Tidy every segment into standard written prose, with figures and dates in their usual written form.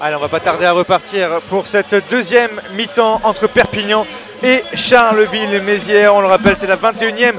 Allez, on va pas tarder à repartir pour cette deuxième mi-temps entre Perpignan et Charleville-Mézières. On le rappelle, c'est la 21e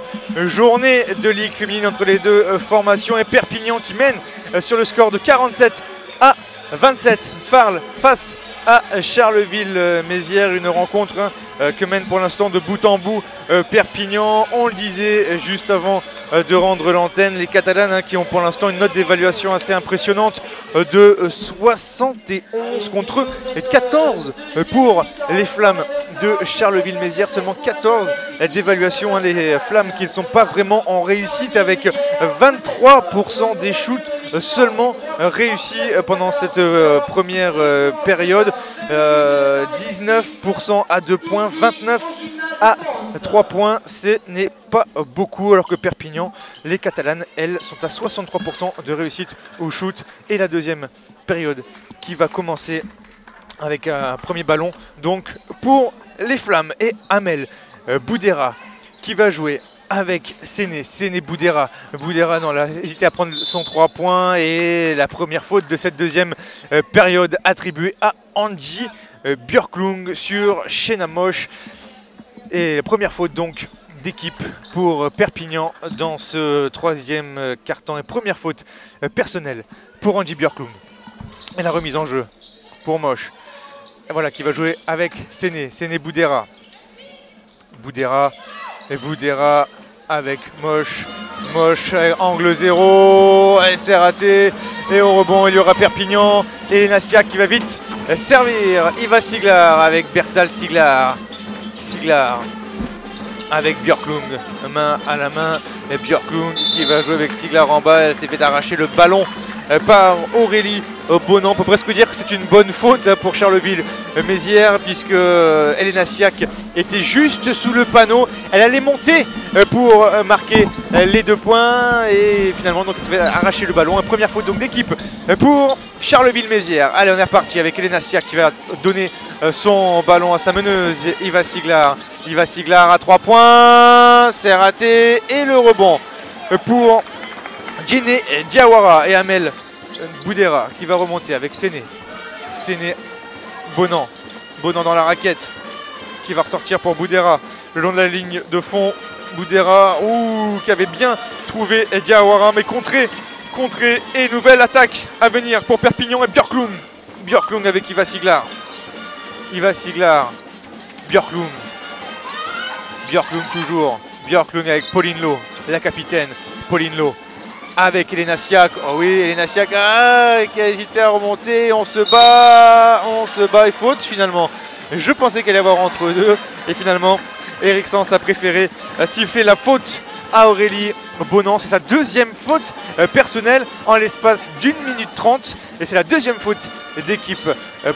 journée de Ligue féminine entre les deux formations. Et Perpignan qui mène sur le score de 47 à 27. Farle face à Charleville-Mézières. Une rencontre que mène pour l'instant de bout en bout Perpignan. On le disait juste avant de rendre l'antenne, les Catalanes qui ont pour l'instant une note d'évaluation assez impressionnante de 71 contre 14 pour les Flammes de Charleville-Mézières. Seulement 14 d'évaluation, les Flammes qui ne sont pas vraiment en réussite, avec 23% des shoots seulement réussis pendant cette première période, 19% à 2 points, 29 à 3 points, ce n'est pas beaucoup, alors que Perpignan, les Catalanes, elles, sont à 63% de réussite au shoot. Et la deuxième période qui va commencer avec un premier ballon donc pour les Flammes, et Amel Boudera qui va jouer avec Séné Boudera. Boudera n'a hésité à prendre son 3 points, et la première faute de cette deuxième période attribuée à Angie Björklund sur Shena Mosh. Et première faute donc d'équipe pour Perpignan dans ce troisième quart-temps, et première faute personnelle pour Angie Björklund. Et la remise en jeu pour Mosh. Et voilà, qui va jouer avec Séné Boudera. Boudera avec Mosh. Angle 0, c'est raté. Et au rebond, il y aura Perpignan et Nastiak qui va vite servir. Iva Siglar avec Bertal Siglar avec Björklund, main à la main. Et Björklund qui va jouer avec Siglar en bas. Elle s'est fait arracher le ballon par Aurélie Bonan. On peut presque dire que c'est une bonne faute pour Charleville-Mézières, puisque Elena Siak était juste sous le panneau. Elle allait monter pour marquer les 2 points, et finalement donc elle s'est fait arracher le ballon. Première faute donc d'équipe pour Charleville-Mézières. Allez, on est reparti avec Elena Siak qui va donner son ballon à sa meneuse Iva Siglar à 3 points, c'est raté. Et le rebond pour Djene Diawara et Amel Boudera qui va remonter avec Séné Bonan dans la raquette qui va ressortir pour Boudera le long de la ligne de fond. Boudera qui avait bien trouvé Diawara, mais contré, et nouvelle attaque à venir pour Perpignan. Et Björklund avec Iva Siglar, Björklund toujours, Björklund avec Pauline Lowe, la capitaine. Pauline Lowe avec Elena Siak. Oh oui, Elena Siak qui a hésité à remonter. On se bat et faute finalement. Je pensais qu'elle allait avoir entre deux, et finalement Eric Sens a préféré siffler la faute à Aurélie Bonan. C'est sa deuxième faute personnelle en l'espace d'1 minute 30, et c'est la deuxième faute d'équipe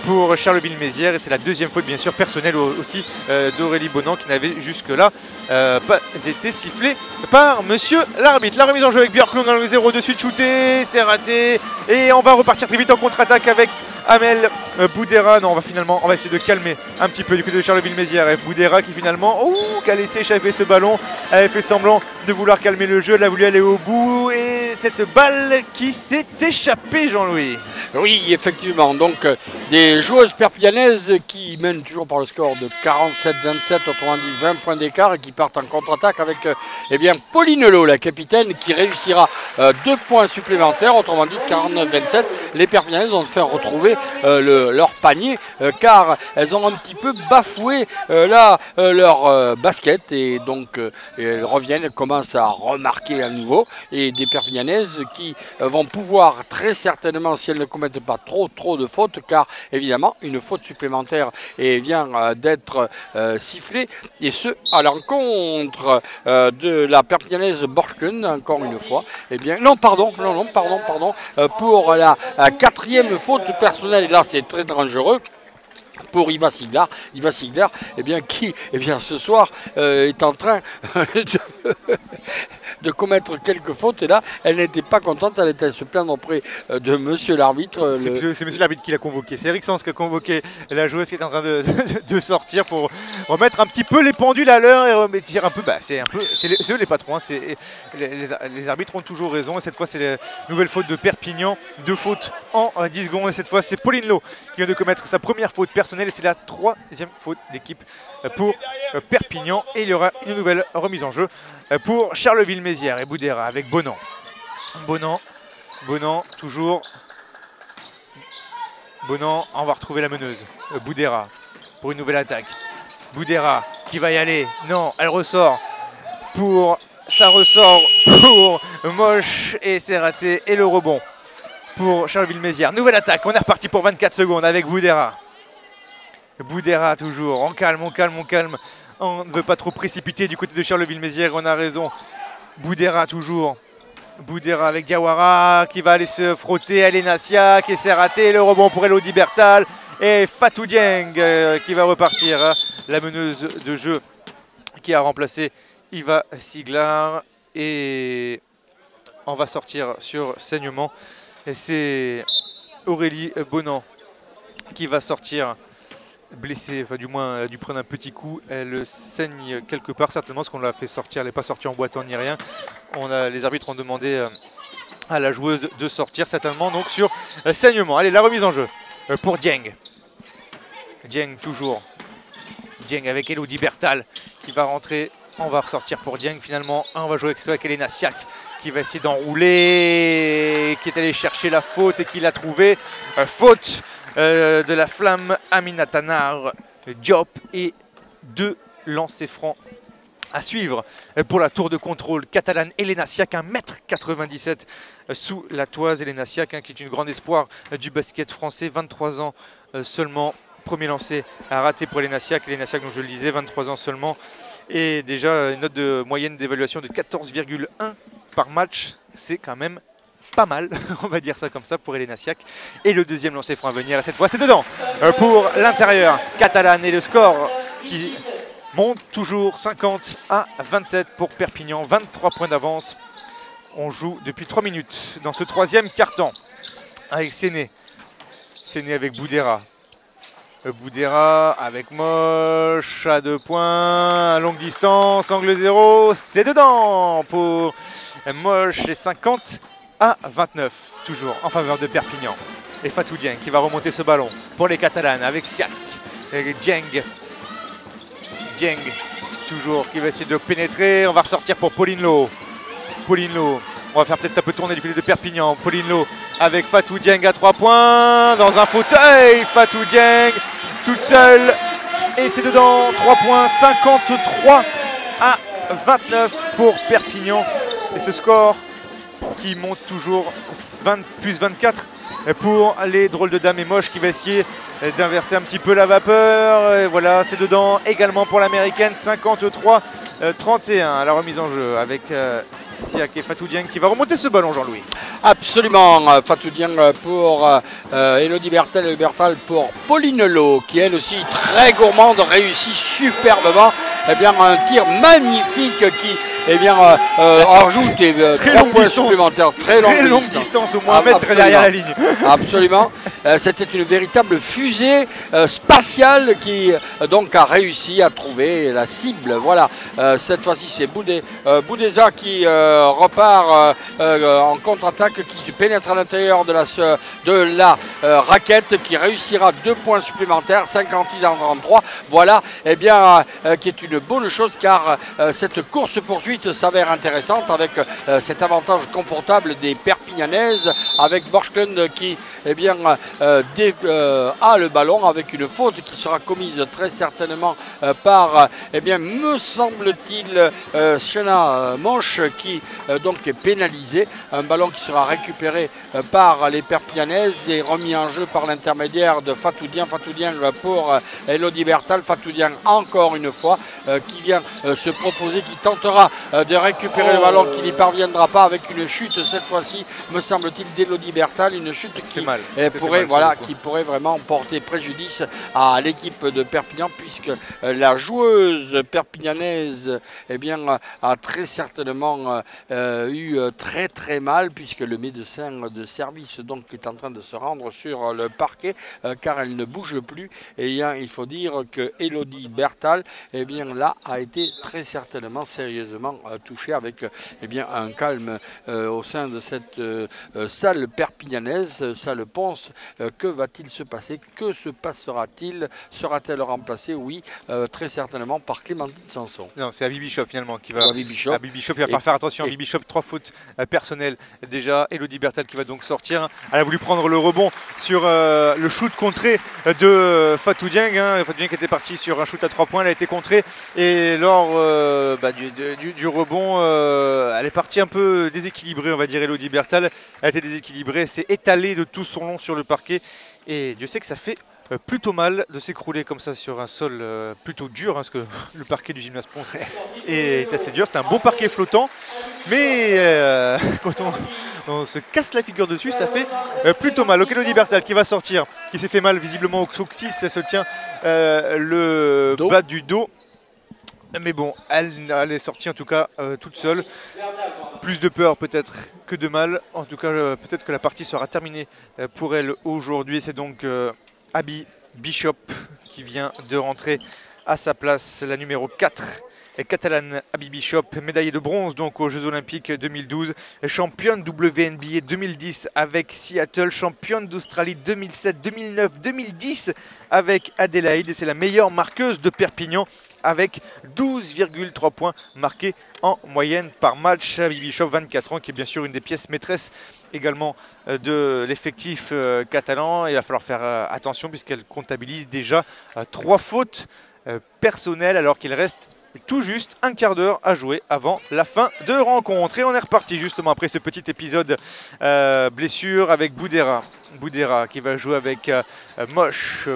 pour Charleville-Mézières, et c'est la deuxième faute bien sûr personnelle aussi d'Aurélie Bonan, qui n'avait jusque-là pas été sifflée par monsieur l'arbitre. La remise en jeu avec Björklund dans le 0 de suite shooté, c'est raté, et on va repartir très vite en contre-attaque avec Amel Boudera. Non, on va essayer de calmer un petit peu du côté de Charleville-Mézières. Et Boudera qui finalement qui a laissé échapper ce ballon. Elle avait fait semblant de vouloir calmer le jeu, elle a voulu aller au bout, et cette balle qui s'est échappée, Jean-Louis. Oui, effectivement, donc des joueuses perpignanaises qui mènent toujours par le score de 47-27, autrement dit 20 points d'écart, et qui partent en contre-attaque avec Pauline Lowe, la capitaine, qui réussira 2 points supplémentaires, autrement dit 49-27. Les perpignanaises ont enfin retrouvé leur panier, car elles ont un petit peu bafoué leur basket, et donc elles reviennent, elles commencent à remarquer à nouveau, et des perpignanaises qui vont pouvoir très certainement, si elles ne commettent pas trop de fautes, car évidemment une faute supplémentaire vient d'être sifflée, et ce à l'encontre de la perpignanaise Björklund, encore une fois. Pour la 4e faute personnelle, et là c'est très dangereux pour Iva Siglar, qui ce soir est en train de commettre quelques fautes. Et là, elle n'était pas contente, elle était à se plaindre auprès de monsieur l'arbitre. C'est monsieur l'arbitre qui l'a convoqué. C'est Eric Sens qui a convoqué la joueuse qui est en train de sortir pour remettre un petit peu les pendules à l'heure et remettre un peu. C'est eux les patrons. Hein, les arbitres ont toujours raison. Et cette fois, c'est la nouvelle faute de Perpignan. 2 fautes en 10 secondes. Et cette fois, c'est Pauline Lowe qui vient de commettre sa première faute personnelle. Et c'est la 3e faute d'équipe pour Perpignan. Et il y aura une nouvelle remise en jeu pour Charleville-Mézières et Boudera avec Bonan. Bonan, toujours. Bonan, on va retrouver la meneuse. Boudera pour une nouvelle attaque. Boudera qui va y aller. Non, elle ressort. Ça ressort pour Moche et c'est raté. Et le rebond pour Charleville-Mézières. Nouvelle attaque. On est reparti pour 24 secondes avec Boudera. Boudera toujours. On calme. On ne veut pas trop précipiter du côté de Charleville-Mézières. On a raison. Boudera toujours. Boudera avec Diawara qui va aller se frotter à Lenasiak et c'est raté. Le rebond pour Elodie Bertal et Fatou Dieng qui va repartir. La meneuse de jeu qui a remplacé Iva Siglar. Et on va sortir sur saignement. Et c'est Aurélie Bonan qui va sortir blessée, enfin du moins elle a dû prendre un petit coup, elle saigne quelque part certainement parce qu'on l'a fait sortir, elle n'est pas sortie en boitant ni rien. Les arbitres ont demandé à la joueuse de sortir certainement donc sur saignement. Allez, la remise en jeu pour Dieng. Dieng toujours. Dieng avec Elodie Bertal qui va rentrer. On va ressortir pour Dieng finalement. On va jouer avec Elena Siak qui va essayer d'enrouler, qui est allé chercher la faute et qui l'a trouvée. Faute de la flamme Aminatanar Diop et 2 lancers francs à suivre pour la tour de contrôle catalane. Elena Siak, 1,97 m sous la toise. Elena Siak qui est une grande espoir du basket français, 23 ans seulement. Premier lancé à rater pour Elena Siak. Elena Siak, donc je le disais, 23 ans seulement. Et déjà une note de moyenne d'évaluation de 14,1 par match. C'est quand même pas mal, on va dire ça comme ça pour Elena Siak. Et le deuxième lancer franc à venir, et cette fois c'est dedans pour l'intérieur catalane. Et le score qui monte toujours 50-27 pour Perpignan, 23 points d'avance. On joue depuis 3 minutes dans ce 3e quart-temps avec Séné. Séné avec Boudera. Boudera avec Moche à 2 points, à longue distance, angle 0, c'est dedans pour Moche et 50-29, toujours en faveur de Perpignan. Et Fatou Dieng qui va remonter ce ballon pour les Catalanes avec Siak. Et Dieng, toujours qui va essayer de pénétrer. On va ressortir pour Pauline Lowe. On va faire peut-être un peu tourner du côté de Perpignan. Pauline Lowe avec Fatou Dieng à 3 points. Dans un fauteuil, Fatou Dieng toute seule. Et c'est dedans, 3 points, 53-29 pour Perpignan. Et ce score qui monte toujours plus 24 pour les drôles de dames et Moche qui va essayer d'inverser un petit peu la vapeur. Et voilà, c'est dedans également pour l'américaine, 53-31 à la remise en jeu avec Siak et Fatou Dieng qui va remonter ce ballon, Jean-Louis. Absolument, Fatou Dieng pour Elodie Bertal pour Pauline Lowe qui elle aussi très gourmande, réussit superbement. Eh bien, un tir magnifique qui ajoute 3 points supplémentaires. Très longue distance, au moins 1 mètre derrière la ligne. Absolument. C'était une véritable fusée spatiale qui donc a réussi à trouver la cible. Voilà, cette fois-ci c'est Boudeza qui repart en contre-attaque, qui pénètre à l'intérieur de la raquette, qui réussira 2 points supplémentaires, 56-33. Voilà, eh bien, qui est une bonne chose car cette course-poursuite s'avère intéressante avec cet avantage confortable des Perpignanaises, avec Borchklund qui a le ballon avec une faute qui sera commise très certainement par, me semble-t-il, Sienna Moche qui donc est pénalisé. Un ballon qui sera récupéré par les Perpignanaises et remis en jeu par l'intermédiaire de Fatou Dieng. Fatou Dieng pour Elodie Bertal. Fatou Dieng encore une fois qui vient se proposer, qui tentera de récupérer le ballon, qui n'y parviendra pas avec une chute cette fois-ci, me semble-t-il, d'Elodie Bertal. Une chute qui pourrait voilà, qui pourrait vraiment porter préjudice à l'équipe de Perpignan, puisque la joueuse perpignanaise a très certainement eu très mal, puisque le médecin de service donc est en train de se rendre sur le parquet car elle ne bouge plus. Et il faut dire que Elodie Bertal là a été très certainement sérieusement touchée avec un calme au sein de cette salle perpignanaise, salle Ponce. Que va-t-il se passer? Que se passera-t-il? Sera-t-elle remplacée? Oui, très certainement par Clémentine Sanson. Non, c'est Abby Bishop finalement qui va. Abby Bishop. Abby Bishop, il va faire attention. Abby Bishop, 3 fautes personnelles déjà. Elodie Bertal qui va donc sortir. Elle a voulu prendre le rebond sur le shoot contré de Fatou Dieng. Fatou Dieng qui était parti sur un shoot à 3 points. Elle a été contrée et lors du rebond, elle est partie un peu déséquilibrée, on va dire. Elodie Bertal, elle a été déséquilibrée, s'est étalée de tout son long sur le parquet. Et Dieu sait que ça fait plutôt mal de s'écrouler comme ça sur un sol plutôt dur, parce que le parquet du gymnase Ponce est assez dur. C'est un beau parquet flottant, mais quand on se casse la figure dessus, ça fait plutôt mal. Ok, Elodie Bertal qui va sortir, qui s'est fait mal visiblement au coccyx, ça se tient le bas du dos. Mais bon, elle est sortie en tout cas toute seule. Plus de peur peut-être que de mal. En tout cas, peut-être que la partie sera terminée pour elle aujourd'hui. C'est donc Abby Bishop qui vient de rentrer à sa place, la numéro 4. Et catalane Abby Bishop, médaillée de bronze donc aux Jeux Olympiques 2012, championne WNBA 2010 avec Seattle, championne d'Australie 2007, 2009, 2010 avec Adélaïde. Et c'est la meilleure marqueuse de Perpignan avec 12,3 points marqués en moyenne par match. Abby Bishop, 24 ans, qui est bien sûr une des pièces maîtresses également de l'effectif catalan. Il va falloir faire attention puisqu'elle comptabilise déjà 3 fautes personnelles alors qu'il reste tout juste un quart d'heure à jouer avant la fin de rencontre. Et on est reparti justement après ce petit épisode blessure avec Boudera. Boudera qui va jouer avec Moche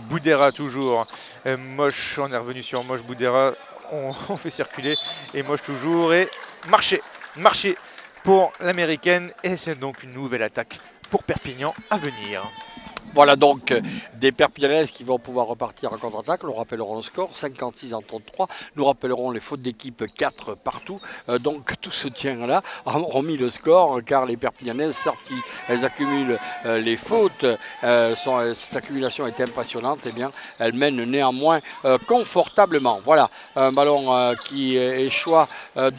Boudera toujours. Moche, on est revenu sur Moche Boudera, on fait circuler et Moche toujours et marché pour l'américaine. Et c'est donc une nouvelle attaque pour Perpignan à venir. Voilà donc des Perpignanaises qui vont pouvoir repartir en contre-attaque. Nous rappellerons le score, 56 en 33. Nous rappellerons les fautes d'équipe 4 partout. Donc tout se tient là, remis le score, car les Perpignanaises, certes, elles accumulent les fautes. Cette accumulation est impressionnante. Eh bien, elles mènent néanmoins confortablement. Voilà, un ballon qui échoua,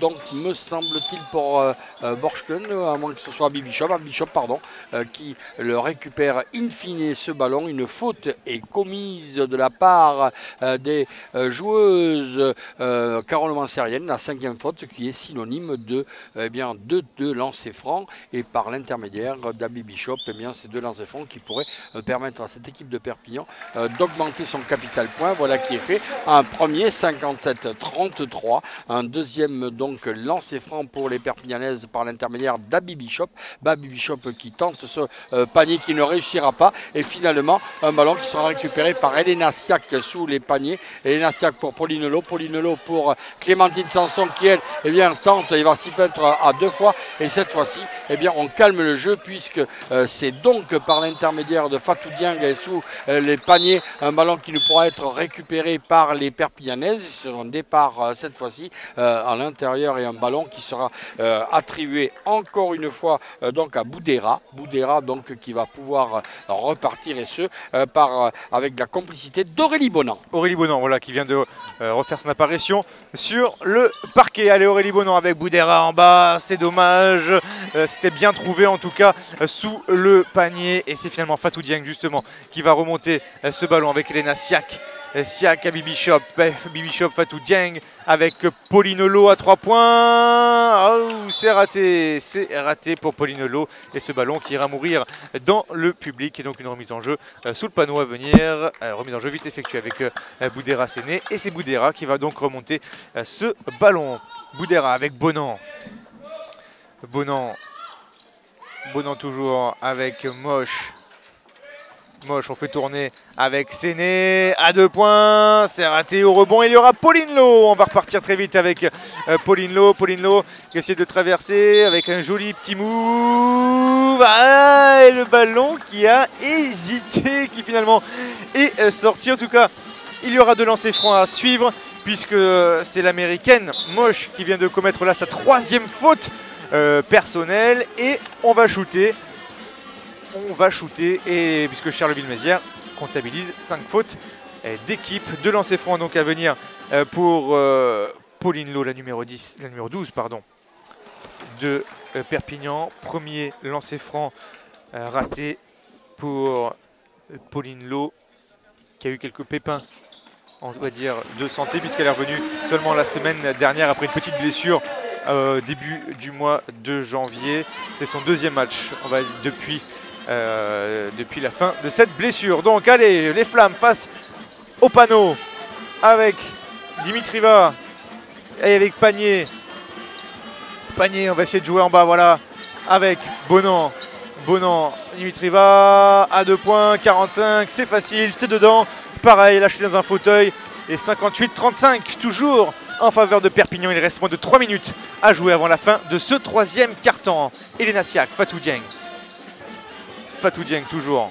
donc me semble-t-il pour Borchken, à moins que ce soit Abby Bishop, qui le récupère in fine ce ballon. Une faute est commise de la part des joueuses Carole Manserienne, la 5e faute qui est synonyme de deux lancers francs, et par l'intermédiaire d'Abby Bishop, ces 2 lancers francs qui pourraient permettre à cette équipe de Perpignan d'augmenter son capital point. Voilà qui est fait. Un premier 57-33, un deuxième donc lancer franc pour les Perpignanaises par l'intermédiaire d'Abby Bishop. Abby Bishop qui tente ce panier qui ne réussira pas. Et finalement, un ballon qui sera récupéré par Elena Siak sous les paniers. Elena Siak pour Pauline Lo pour Clémentine Sanson qui, elle, tente, il va s'y mettre à 2 fois. Et cette fois-ci, on calme le jeu puisque c'est donc par l'intermédiaire de Fatou Dieng sous les paniers, un ballon qui ne pourra être récupéré par les Perpignanaises. C'est un départ cette fois-ci à l'intérieur et un ballon qui sera attribué encore une fois donc à Boudera. Boudera donc qui va pouvoir repartir et ce avec la complicité d'Aurélie Bonan. Aurélie Bonan, voilà, qui vient de refaire son apparition sur le parquet. Allez, Aurélie Bonan avec Boudera en bas, c'est dommage. C'était bien trouvé en tout cas sous le panier. Et c'est finalement Fatou Dieng justement qui va remonter ce ballon avec Elena Siak. Siak, Abby Bishop, Fatou Dieng avec Pauline Lo à 3 points. Oh, c'est raté pour Pauline Lo. Et ce ballon qui ira mourir dans le public. Et donc une remise en jeu sous le panneau à venir. Remise en jeu vite effectuée avec Boudera Séné. Et c'est Boudera qui va donc remonter ce ballon. Boudera avec Bonan. Bonan toujours avec Moche. Moche, on fait tourner avec Séné à 2 points. C'est raté au rebond. Il y aura Pauline Lo. On va repartir très vite avec Pauline Lo. Pauline Lo qui essaie de traverser avec un joli petit move. Ah, et le ballon qui a hésité, qui finalement est sorti. En tout cas, il y aura 2 lancers francs à suivre puisque c'est l'américaine Moche qui vient de commettre là sa 3e faute personnelle. Et on va shooter. Et puisque Charleville-Mézières comptabilise 5 fautes d'équipe. 2 lancers francs donc à venir pour Pauline Lo, la numéro 12 pardon, de Perpignan. Premier lancer franc raté pour Pauline Lo qui a eu quelques pépins, on va dire, de santé puisqu'elle est revenue seulement la semaine dernière après une petite blessure début du mois de janvier. C'est son 2e match, on va dire, depuis la fin de cette blessure. Donc allez, les Flammes face au panneau avec Dimitrieva et avec Panier. Panier, on va essayer de jouer en bas, voilà, avec Bonan. Bonan, Dimitrieva à 2 points, 45, c'est facile, c'est dedans. Pareil, là je suis dans un fauteuil. Et 58-35, toujours en faveur de Perpignan. Il reste moins de 3 minutes à jouer avant la fin de ce 3e quart-temps. Elena Siak, Fatou Dieng. Fatou Dieng toujours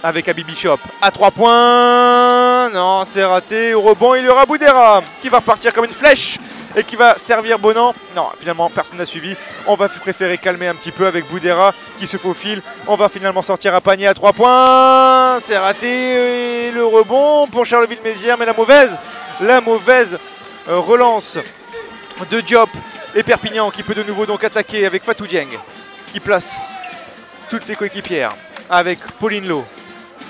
avec Abby Bishop à 3 points. Non, c'est raté. Au rebond, il y aura Boudera qui va repartir comme une flèche et qui va servir Bonan. Non, finalement, personne n'a suivi. On va préférer calmer un petit peu avec Boudera qui se faufile. On va finalement sortir à Panier à 3 points. C'est raté. Et le rebond pour Charleville-Mézières, mais la mauvaise relance de Diop et Perpignan qui peut de nouveau donc attaquer avec Fatou Dieng qui place toutes ses coéquipières avec Pauline Lo.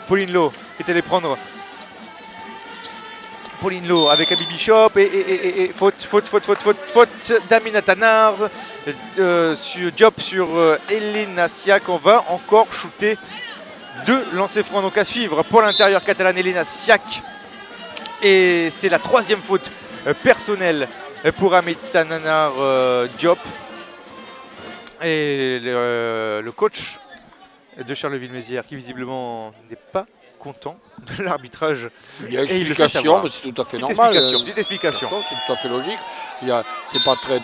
Pauline Lo est allée prendre Pauline Lo avec Abby Bishop et faute d'Amina Tanard sur Diop sur Elena Siak. On va encore shooter 2 lancers francs donc à suivre pour l'intérieur catalan Elena Siak. Et c'est la 3e faute personnelle pour Amina Tanard Diop. Et le coach de Charleville-Mézières qui visiblement n'est pas content de l'arbitrage. Il y a explication, mais c'est tout à fait normal. Petite explication. C'est tout à fait logique. C'est pas très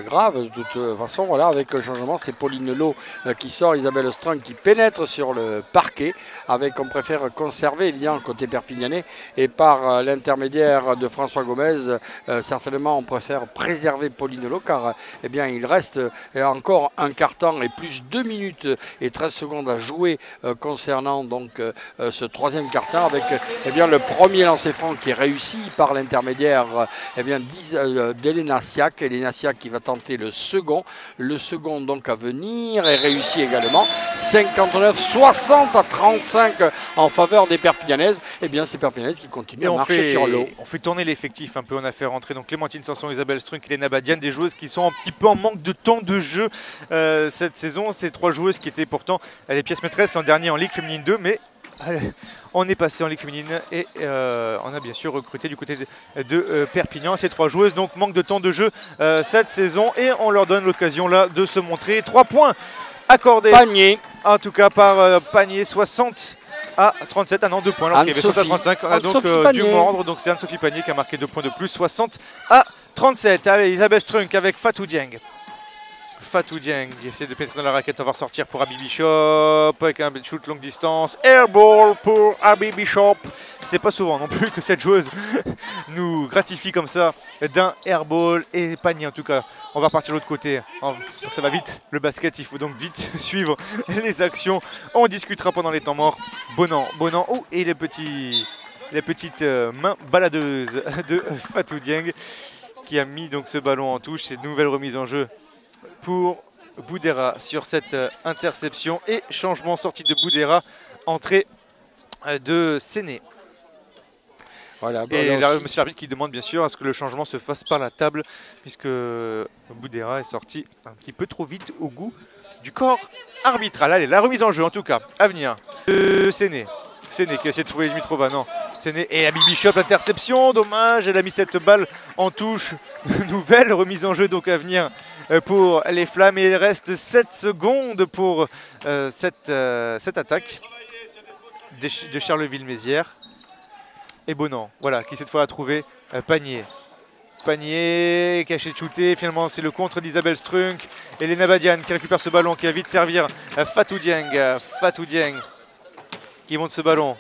grave. De toute façon, voilà, avec le changement, c'est Pauline Lo qui sort, Isabelle Strong qui pénètre sur le parquet. On préfère conserver Elian côté perpignanais et par l'intermédiaire de François Gomez, certainement on préfère préserver Pauline Lo car eh bien, il reste encore un quart-temps et plus 2 minutes et 13 secondes à jouer concernant donc ce 3e quart-temps avec eh bien, le premier lancer franc qui est réussi par l'intermédiaire eh d'Elena Siak. Elena Siak qui va tenter le second donc à venir est réussi également. 59-60 à 35 en faveur des Perpignanaises. Et bien c'est Perpignanaises qui continue à marcher sur l'eau. On fait tourner l'effectif un peu, on a fait rentrer donc Clémentine Sanson, Isabelle Strunk, Elena Badian, des joueuses qui sont un petit peu en manque de temps de jeu cette saison. Ces 3 joueuses qui étaient pourtant les pièces maîtresses l'an dernier en Ligue féminine 2, mais on est passé en Ligue féminine et on a bien sûr recruté du côté de Perpignan ces 3 joueuses. Donc manque de temps de jeu cette saison et on leur donne l'occasion là de se montrer. 3 points accordés. Panier. En tout cas par Panier, 60 à 37. Ah non, 2 points lorsqu'il y avait 60 à 35. On a donc dû mordre. Donc c'est Anne-Sophie Panier qui a marqué 2 points de plus. 60 à 37. Allez, Isabelle Strunk avec Fatou Dieng. Fatou Dieng qui essaie de pénétrer dans la raquette. On va ressortir pour Abby Bishop avec un shoot longue distance. Airball pour Abby Bishop. C'est pas souvent non plus que cette joueuse nous gratifie comme ça d'un airball. Et Panier en tout cas. On va partir de l'autre côté. Ça va vite le basket. Il faut donc vite suivre les actions. On discutera pendant les temps morts. Bonan. Oh, et les petites mains baladeuses de Fatou Dieng qui a mis donc ce ballon en touche. C'est une nouvelle remise en jeu pour Boudera sur cette interception et changement, sortie de Boudera, entrée de Séné. Voilà, et là, monsieur l'arbitre qui demande bien sûr à ce que le changement se fasse par la table puisque Boudera est sorti un petit peu trop vite au goût du corps arbitral. Allez, la remise en jeu en tout cas à venir de Séné. Séné qui a essayé de trouver Dimitrova, non. Séné et Abby Bishop, l'interception, dommage, elle a mis cette balle en touche. Nouvelle remise en jeu donc à venir pour les Flammes et il reste 7 secondes pour cette attaque. de Charleville-Mézières. Et Bonan, voilà, qui cette fois a trouvé Panier. Panier, caché de shooter, finalement c'est le contre d'Isabelle Strunk. Elena Badian qui récupère ce ballon, qui va vite servir Fatou Dieng. Fatou Dieng qui monte ce ballon.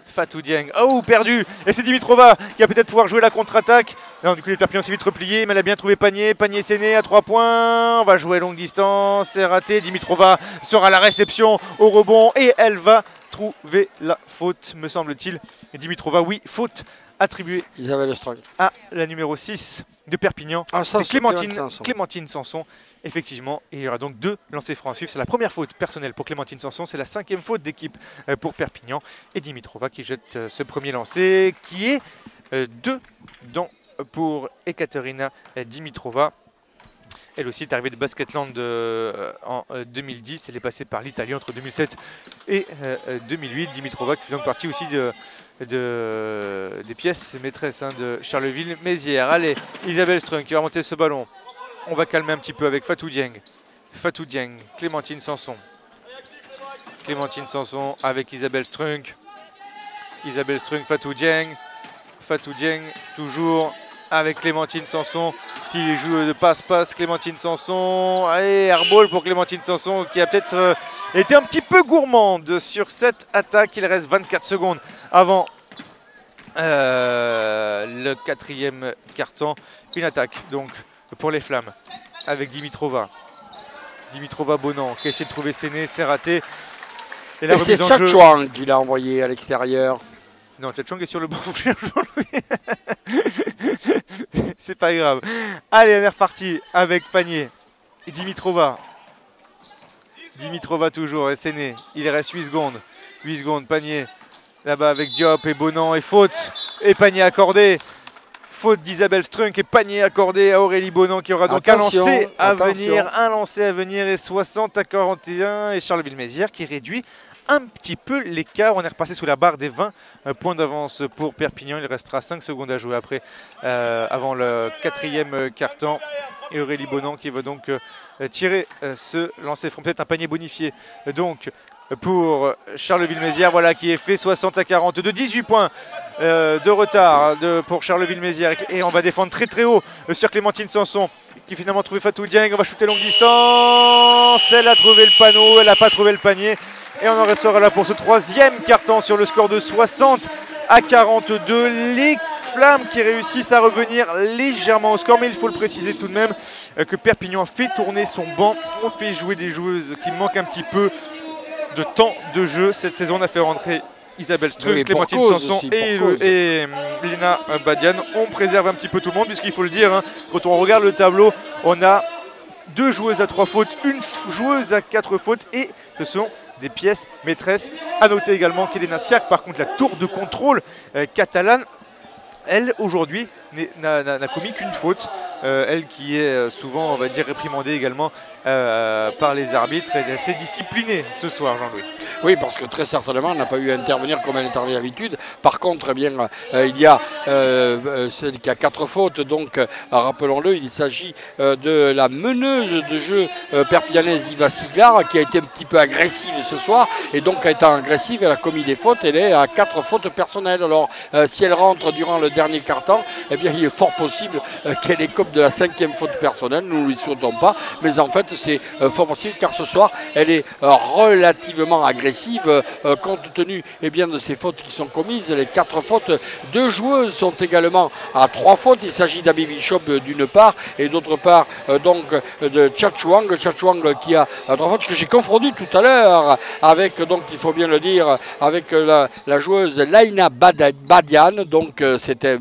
Fatou Dieng, oh perdu. Et c'est Dimitrova qui va peut-être pouvoir jouer la contre-attaque. Non, du coup les Perpignan s'est vite replié, mais elle a bien trouvé Panier. Panier Séné à 3 points. On va jouer longue distance, c'est raté. Dimitrova sera à la réception au rebond et elle va trouver la faute, me semble-t-il. Et Dimitrova, oui, faute attribuée à la numéro 6 de Perpignan. C'est Clémentine Sanson. Effectivement, et il y aura donc 2 lancers francs à suivre. C'est la première faute personnelle pour Clémentine Sanson. C'est la 5e faute d'équipe pour Perpignan. Et Dimitrova qui jette ce premier lancer, qui est 2 pour Ekaterina Dimitrova. Elle aussi est arrivée de Basketland en 2010. Elle est passée par l'Italie entre 2007 et 2008. Dimitrova qui fait donc partie aussi des pièces maîtresses de Charleville-Mézières. Allez, Isabelle Strunk qui va remonter ce ballon. On va calmer un petit peu avec Fatou Dieng. Fatou Dieng, Clémentine Sanson. Clémentine Sanson avec Isabelle Strunk. Isabelle Strunk, Fatou Dieng. Fatou Dieng, toujours avec Clémentine Sanson qui joue de passe-passe. Clémentine Sanson, allez, airball pour Clémentine Sanson qui a peut-être été un petit peu gourmande sur cette attaque. Il reste 24 secondes avant le 4e quart-temps. Une attaque donc pour les Flammes avec Dimitrova. Dimitrova Bonan qui essaie de trouver Séné, c'est raté. Et c'est Tchatchouang qui l'a envoyé à l'extérieur. Non, Tchatchouang est sur le banc. C'est pas grave. Allez, on est reparti avec Panier. Et Dimitrova. Dimitrova toujours et Séné. Il reste 8 secondes. 8 secondes, Panier. Là-bas avec Diop et Bonan et faute. Et Panier accordé. Faute d'Isabelle Strunk et Panier accordé à Aurélie Bonan qui aura donc un lancer à venir et 60-41 et Charleville-Mézières qui réduit un petit peu l'écart. On est repassé sous la barre des 20 points d'avance pour Perpignan. Il restera 5 secondes à jouer après avant le 4e quart-temps. Et Aurélie Bonan qui va donc tirer ce lancer franc, peut-être un panier bonifié. Donc pour Charleville-Mézières, voilà qui est fait 60-42, 18 points de retard pour Charleville-Mézières. Et on va défendre très très haut sur Clémentine Sanson qui finalement a trouvé Fatou Dieng. On va shooter longue distance. Elle a trouvé le panneau, elle n'a pas trouvé le panier. Et on en restera là pour ce 3e quart-temps sur le score de 60-42. Les Flammes qui réussissent à revenir légèrement au score, mais il faut le préciser tout de même que Perpignan a fait tourner son banc. On fait jouer des joueuses qui manquent un petit peu de temps de jeu. Cette saison, on a fait rentrer Isabelle Strunk, Clémentine Sanson et Lina Badian. On préserve un petit peu tout le monde, puisqu'il faut le dire, quand on regarde le tableau, on a 2 joueuses à 3 fautes, 1 joueuse à 4 fautes, et ce sont des pièces maîtresses. À noter également qu'Elena Siak, par contre, la tour de contrôle catalane, elle, aujourd'hui, n'a commis qu'une faute. Elle qui est souvent, on va dire, réprimandée également par les arbitres. Elle est assez disciplinée ce soir, Jean-Louis. Oui, parce que très certainement, elle n'a pas eu à intervenir comme elle intervient d'habitude. Par contre, eh bien, il y a celle qui a 4 fautes. Donc, rappelons-le, il s'agit de la meneuse de jeu perpignanaise Iva Siglar, qui a été un petit peu agressive ce soir. Et donc, étant agressive, elle a commis des fautes. Elle est à 4 fautes personnelles. Alors, si elle rentre durant le dernier quart-temps, eh bien, il est fort possible qu'elle écope de la 5e faute personnelle. Nous ne lui souhaitons pas. Mais en fait, c'est fort possible car ce soir, elle est relativement agressive compte tenu bien, de ces fautes qui sont commises. Les 4 fautes, 2 joueuses sont également à 3 fautes. Il s'agit d'Abby Bishop d'une part et d'autre part donc de Tchatchouang. Tchatchouang qui a 3 fautes que j'ai confondu tout à l'heure avec, donc il faut bien le dire, avec la joueuse Laina Badian. Donc c'était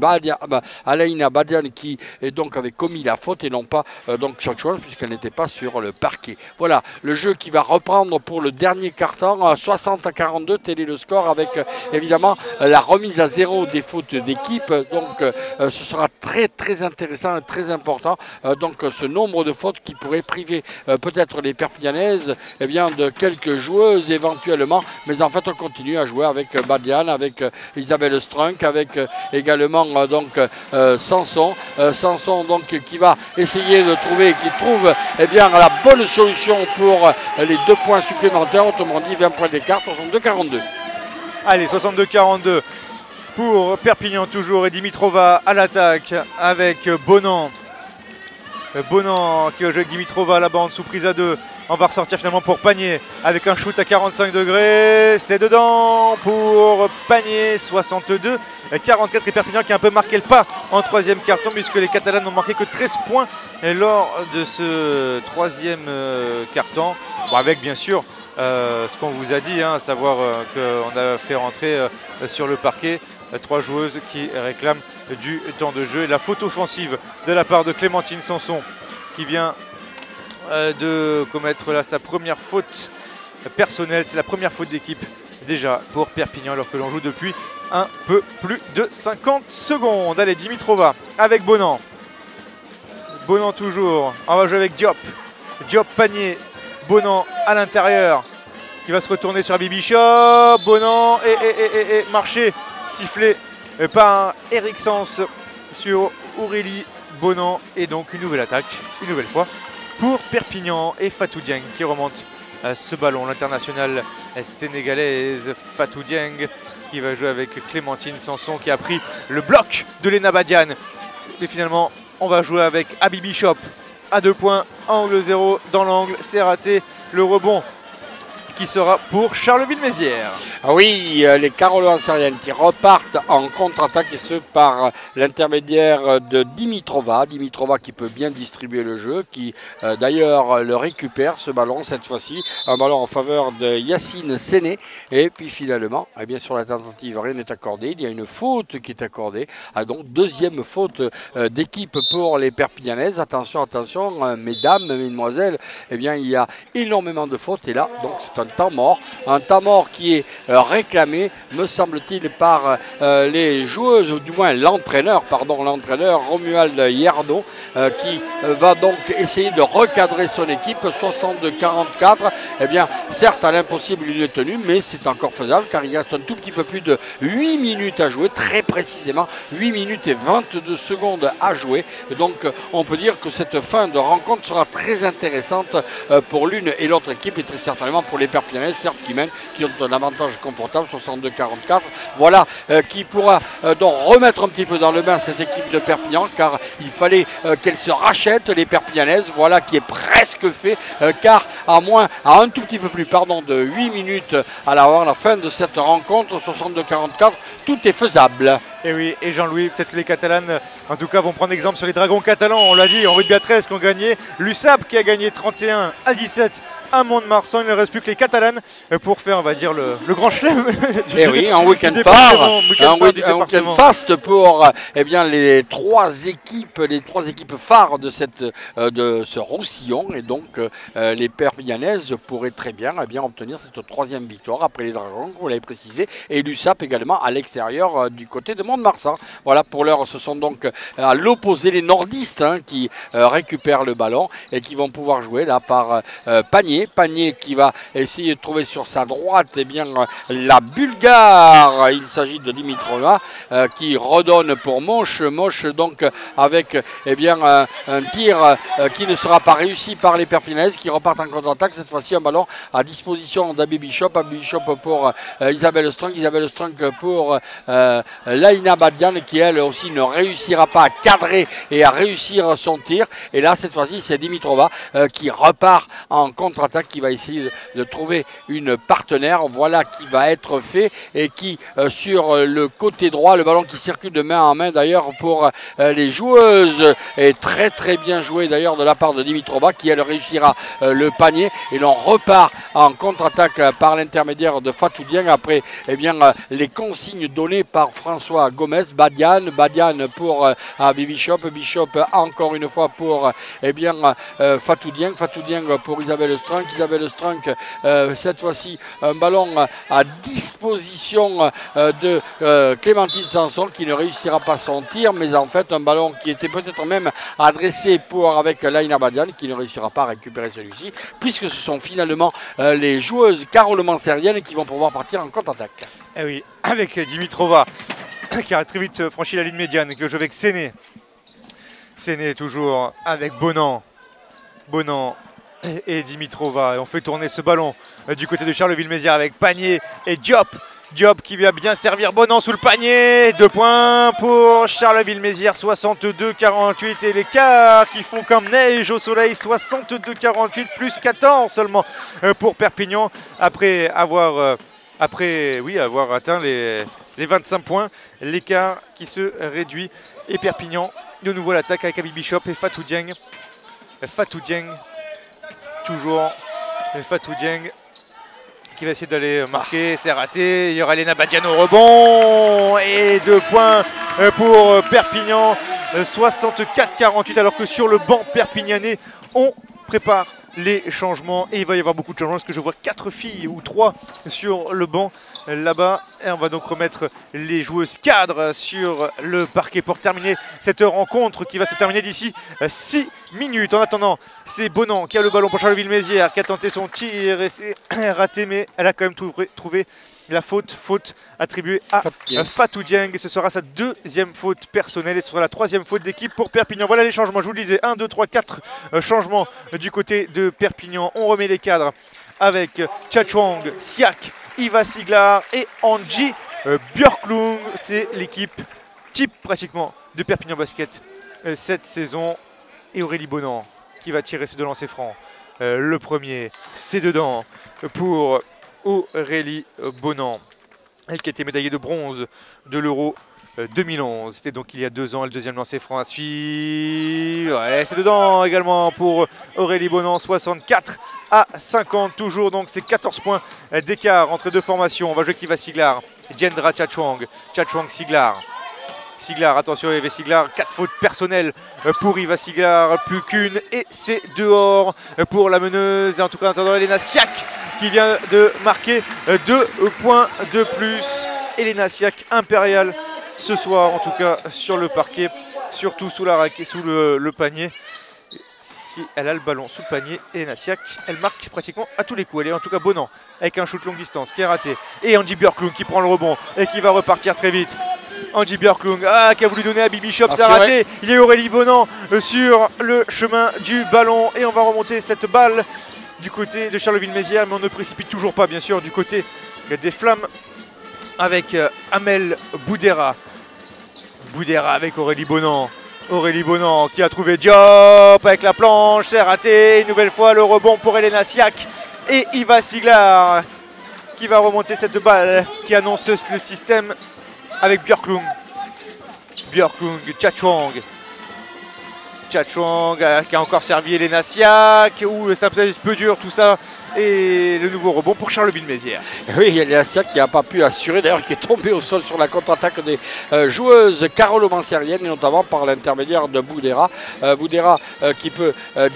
Laina Badian qui donc avait commis la faute et non pas donc Tchatchouang puisqu'elle n'était pas sur le parquet. Voilà le jeu qui va reprendre pour le dernier quart-temps. 60-42, tel est le score avec évidemment la remise à 0 des fautes d'équipe. Donc ce sera très très intéressant et très important. Donc ce nombre de fautes qui pourrait priver peut-être les Perpignanaises bien, de quelques joueuses éventuellement. Mais en fait on continue à jouer avec Badian, avec Isabelle Strunk, avec également donc Sanson. Sanson donc qui va essayer de trouver, qui trouve bien, la bonne solution pour les 2 points supplémentaires, autrement dit 20 points d'écart, 62-42. Allez, 62-42 pour Perpignan toujours et Dimitrova à l'attaque avec Bonan. Bonan qui va jouer avec Dimitrova à la bande sous prise à 2. On va ressortir finalement pour Panier avec un shoot à 45 degrés. C'est dedans pour Panier, 62-44. Et Perpignan qui a un peu marqué le pas en troisième carton puisque les Catalans n'ont marqué que 13 points lors de ce troisième carton. Bon, avec bien sûr ce qu'on vous a dit, à savoir qu'on a fait rentrer sur le parquet 3 joueuses qui réclament du temps de jeu. Et la faute offensive de la part de Clémentine Sanson qui vient de commettre là sa première faute personnelle. C'est la première faute d'équipe déjà pour Perpignan alors que l'on joue depuis un peu plus de 50 secondes. Allez, Dimitrova avec Bonan. Bonan toujours. On va jouer avec Diop. Diop, Panier. Bonan à l'intérieur qui va se retourner sur Abby Bishop. Bonan et marché sifflé par Eric Sens sur Aurélie Bonan. Et donc une nouvelle attaque, une nouvelle fois pour Perpignan et Fatou Dieng qui remonte ce ballon. L'internationale sénégalaise Fatou Dieng qui va jouer avec Clémentine Sanson qui a pris le bloc de Lena Badiane. Et finalement, on va jouer avec Abby Bishop à 2 points, angle 0 dans l'angle, c'est raté. Le rebond qui sera pour Charleville-Mézières. Ah oui, les Carolo-Ansériennes qui repartent en contre-attaque et ce par l'intermédiaire de Dimitrova. Dimitrova qui peut bien distribuer le jeu, qui d'ailleurs le récupère ce ballon cette fois-ci. Un ballon en faveur de Yacine Séné. Et puis finalement, eh bien, sur la tentative, rien n'est accordé. Il y a une faute qui est accordée. Ah, donc deuxième faute d'équipe pour les Perpignanaises. Attention, attention, mesdames, mesdemoiselles, eh bien, il y a énormément de fautes. Et là, donc c'est un temps mort qui est réclamé, me semble-t-il, par les joueuses, ou du moins l'entraîneur Romuald Yerdon, qui va donc essayer de recadrer son équipe. 62-44, eh bien, certes à l'impossible il est tenu, mais c'est encore faisable car il reste un tout petit peu plus de 8 minutes à jouer, très précisément 8 minutes et 22 secondes à jouer. Et donc on peut dire que cette fin de rencontre sera très intéressante pour l'une et l'autre équipe et très certainement pour les Perpignanais, certes qui mènent, qui ont un avantage confortable, 62-44. Voilà qui pourra donc remettre un petit peu dans le bain cette équipe de Perpignan, car il fallait qu'elle se rachète, les Perpignanaises. Voilà qui est presque fait, car à un tout petit peu plus de 8 minutes à la fin de cette rencontre, 62-44, tout est faisable. Et oui, et Jean-Louis, peut-être que les Catalanes, en tout cas, vont prendre exemple sur les Dragons catalans. On l'a dit, en rugby à 13 qui ont gagné. L'USAP qui a gagné 31-17 à Mont-de-Marsan. Il ne reste plus que les Catalanes pour faire, on va dire, le grand chelem. Et oui, un week-end faste pour eh bien, les trois équipes phares de ce Roussillon. Et donc, les Perpignanaises pourraient très bien, obtenir cette troisième victoire après les Dragons, vous l'avez précisé, et l'USAP également à l'extérieur du côté de Mont-de-Marsan. Voilà, pour l'heure, ce sont donc à l'opposé les nordistes qui récupèrent le ballon et qui vont pouvoir jouer là par Panier. Panier qui va essayer de trouver sur sa droite la Bulgare. Il s'agit de Dimitrova qui redonne pour Moche. Moche donc avec un tir qui ne sera pas réussi par les Perpignanaises qui repartent en contre-attaque. Cette fois-ci un ballon à disposition d'Abby Bishop. Abby Bishop pour Isabelle Strunk. Isabelle Strunk pour Laina Badian qui elle aussi ne réussira pas à cadrer et à réussir son tir. Et là cette fois-ci c'est Dimitrova qui repart en contre-attaque, qui va essayer de trouver une partenaire. Voilà qui va être fait et qui sur le côté droit, le ballon qui circule de main en main d'ailleurs pour les joueuses, est très très bien joué d'ailleurs de la part de Dimitrova qui elle réussira le panier et l'on repart en contre-attaque par l'intermédiaire de Fatou Dieng après les consignes données par François Gomez. Badiane pour Abby Bishop, Bishop encore une fois pour Fatou Dieng pour Isabelle Strunk. Isabelle Strunk, cette fois-ci un ballon à disposition de Clémentine Sanson qui ne réussira pas son tir, mais en fait un ballon qui était peut-être même adressé avec Laina Badian qui ne réussira pas à récupérer celui-ci, puisque ce sont finalement les joueuses carolo-mansériennes qui vont pouvoir partir en contre-attaque. Et oui, avec Dimitrova qui a très vite franchi la ligne médiane, que je vais avec Séné. Séné toujours avec Bonan et Dimitrova. Et on fait tourner ce ballon du côté de Charleville-Mézières avec Panier et Diop Diop qui va bien servir Bonan sous le panier. 2 points pour Charleville-Mézières, 62-48. Et l'écart qui font comme neige au soleil, 62-48 plus 14 seulement pour Perpignan. Après avoir atteint les 25 points. L'écart qui se réduit. Et Perpignan, de nouveau l'attaque avec Abi Bishop et Fatou Dieng. Fatou Dieng, toujours. Fatou Dieng qui va essayer d'aller marquer, c'est raté. Il y aura Elena Badiano au rebond et 2 points pour Perpignan, 64-48, alors que sur le banc perpignanais, on prépare les changements et il va y avoir beaucoup de changements parce que je vois 4 filles ou 3 sur le banc là-bas. Et on va donc remettre les joueuses cadres sur le parquet pour terminer cette rencontre qui va se terminer d'ici 6 minutes. En attendant, c'est Bonan qui a le ballon pour Charleville-Mézières qui a tenté son tir et c'est raté, mais elle a quand même trouvé la faute attribuée à Fatou Dieng. Ce sera sa 2e faute personnelle et ce sera la 3e faute d'équipe pour Perpignan. Voilà les changements, je vous le disais, 1, 2, 3, 4 changements du côté de Perpignan. On remet les cadres avec Tchatchouang, Siak, Iva Siglar et Angie Björklund. C'est l'équipe type pratiquement de Perpignan Basket cette saison. Et Aurélie Bonan qui va tirer ses 2 lancers francs. Le premier, c'est dedans pour Aurélie Bonan, elle qui a été médaillée de bronze de l'Euro 2011. C'était donc il y a 2 ans, le 2e lancer franc à suivre. Ouais, c'est dedans également pour Aurélie Bonan, 64-50 toujours. Donc c'est 14 points d'écart entre 2 formations. On va jouer Kiva Siglar, Jendra Tchatchouang, Siglar. Siglar, attention, Eva Siglar, 4 fautes personnelles pour Iva Siglar, plus qu'une et c'est dehors pour la meneuse. Et en tout cas, en attendant, Elena Siak qui vient de marquer 2 points de plus. Elena Siak, impériale ce soir, en tout cas sur le parquet, surtout sous le panier. Si elle a le ballon sous le panier, Elena Siak, elle marque pratiquement à tous les coups. Elle est en tout cas Bonan avec un shoot longue distance qui est raté. Et Angie Björklund qui prend le rebond et qui va repartir très vite. Angie Björklund qui a voulu donner à Bibi Shop, ça a raté. Il y a Aurélie Bonan sur le chemin du ballon et on va remonter cette balle du côté de Charleville-Mézières, mais on ne précipite toujours pas bien sûr du côté des Flammes avec Amel Boudera. Boudera avec Aurélie Bonan. Aurélie Bonan qui a trouvé Diop avec la planche, c'est raté. Une nouvelle fois le rebond pour Elena Siak et Iva Siglar qui va remonter cette balle qui annonce le système avec Björklund, Tchatchouang qui a encore servi Elena Siak. C'est un peu dur tout ça. Et le nouveau rebond pour Charleville-Mézières. Oui, il y a Elena Siak qui n'a pas pu assurer, d'ailleurs qui est tombé au sol sur la contre-attaque des joueuses carolo-mancériennes, et notamment par l'intermédiaire de Boudera. Boudera qui peut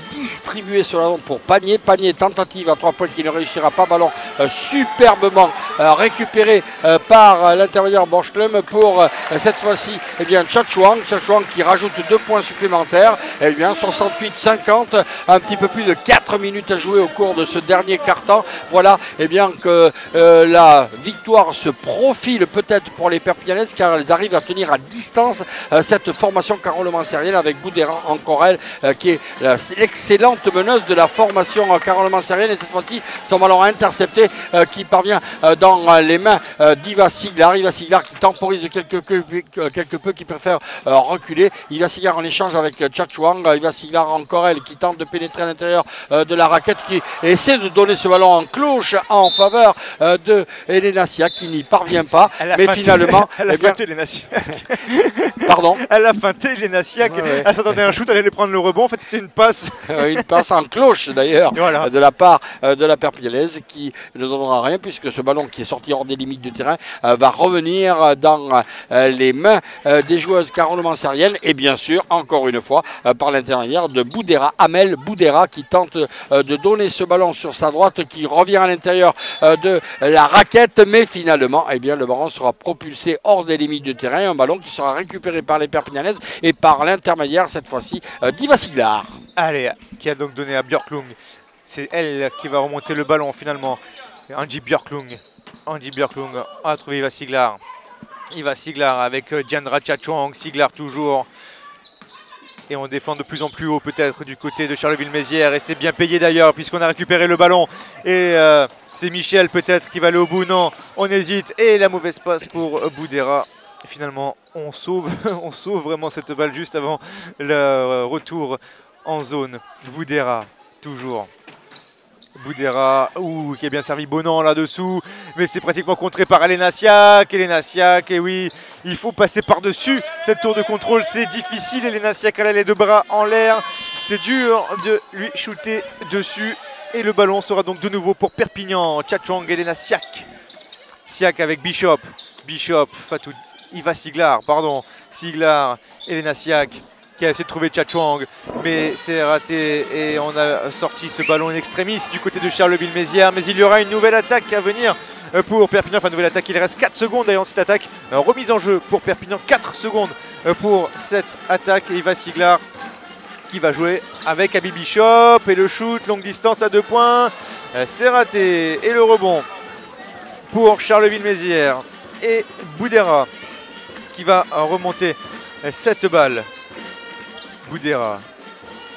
distribuer sur la zone pour Panier. Panier, tentative à 3 points qui ne réussira pas. Ballon superbement récupéré par l'intermédiaire Borchlum pour cette fois-ci Tchatchouang qui rajoute 2 points supplémentaires. Et bien 68-50, un petit peu plus de 4 minutes à jouer au cours de ce dernier quart-temps. Voilà que la victoire se profile peut-être pour les Perpignanaises car elles arrivent à tenir à distance cette formation carolo-mancérienne avec Boudera encore elle qui est l'excellente meneuse de la formation carolo-mancérienne. Et cette fois-ci c'est un ballon intercepté qui parvient dans les mains d'Iva Siglar. Iva Siglar qui temporise quelque peu, qui préfère reculer. Iva Siglar en échange avec Tchatchouang. Iva Siglar encore elle qui tente de pénétrer à l'intérieur de la raquette, qui essaie de donner ce ballon en cloche en faveur de Elena Siak qui n'y parvient pas. Mais finalement, elle a feinté Elena Siak. Pardon. Elle a feinté Elena Siak. Voilà. Elle s'attendait à un shoot, elle allait prendre le rebond. En fait, c'était une passe. Une passe en cloche d'ailleurs, voilà, de la part de la Perpignaise qui ne donnera rien puisque ce ballon qui est sorti hors des limites du terrain va revenir dans les mains des joueuses carolo-mancériennes et bien sûr, encore une fois, par l'intermédiaire de Boudera, Amel Boudera qui tente de donner ce ballon sur sa droite qui revient à l'intérieur de la raquette, mais finalement le ballon sera propulsé hors des limites du terrain, un ballon qui sera récupéré par les Perpignanaises et par l'intermédiaire cette fois-ci d'Iva Siglar. Allez, qui a donc donné à Björklund, c'est elle qui va remonter le ballon finalement. Angie Björklund a trouvé Iva Siglar. Iva Siglar avec Jendra Tchatchouang, Siglar toujours. Et on défend de plus en plus haut peut-être du côté de Charleville-Mézières. Et c'est bien payé d'ailleurs puisqu'on a récupéré le ballon. Et C'est Michel peut-être qui va aller au bout. Non, on hésite. Et la mauvaise passe pour Boudera. Finalement, on sauve, on sauve vraiment cette balle juste avant le retour en zone. Boudera, toujours. Boudera, qui a bien servi Bonan là-dessous, mais c'est pratiquement contré par Elenasiak. Elenasiak, et oui, il faut passer par-dessus cette tour de contrôle, c'est difficile. Elenasiak, elle a les deux bras en l'air, c'est dur de lui shooter dessus. Et le ballon sera donc de nouveau pour Perpignan. Tchatchouang, Elenasiak. Siak avec Bishop. Bishop, Fatou, Iva Siglar, pardon. Siglar, Elenasiak qui a essayé de trouver Tchatchouang, mais c'est raté et on a sorti ce ballon in extremis du côté de Charleville-Mézières. Mais il y aura une nouvelle attaque à venir pour Perpignan. Enfin, nouvelle attaque, il reste 4 secondes dans cette attaque. Remise en jeu pour Perpignan, 4 secondes pour cette attaque. Et Iva Siglar qui va jouer avec Abby Bishop. Et le shoot, longue distance à 2 points. C'est raté. Et le rebond pour Charleville-Mézières. Et Boudera qui va remonter cette balle. Boudera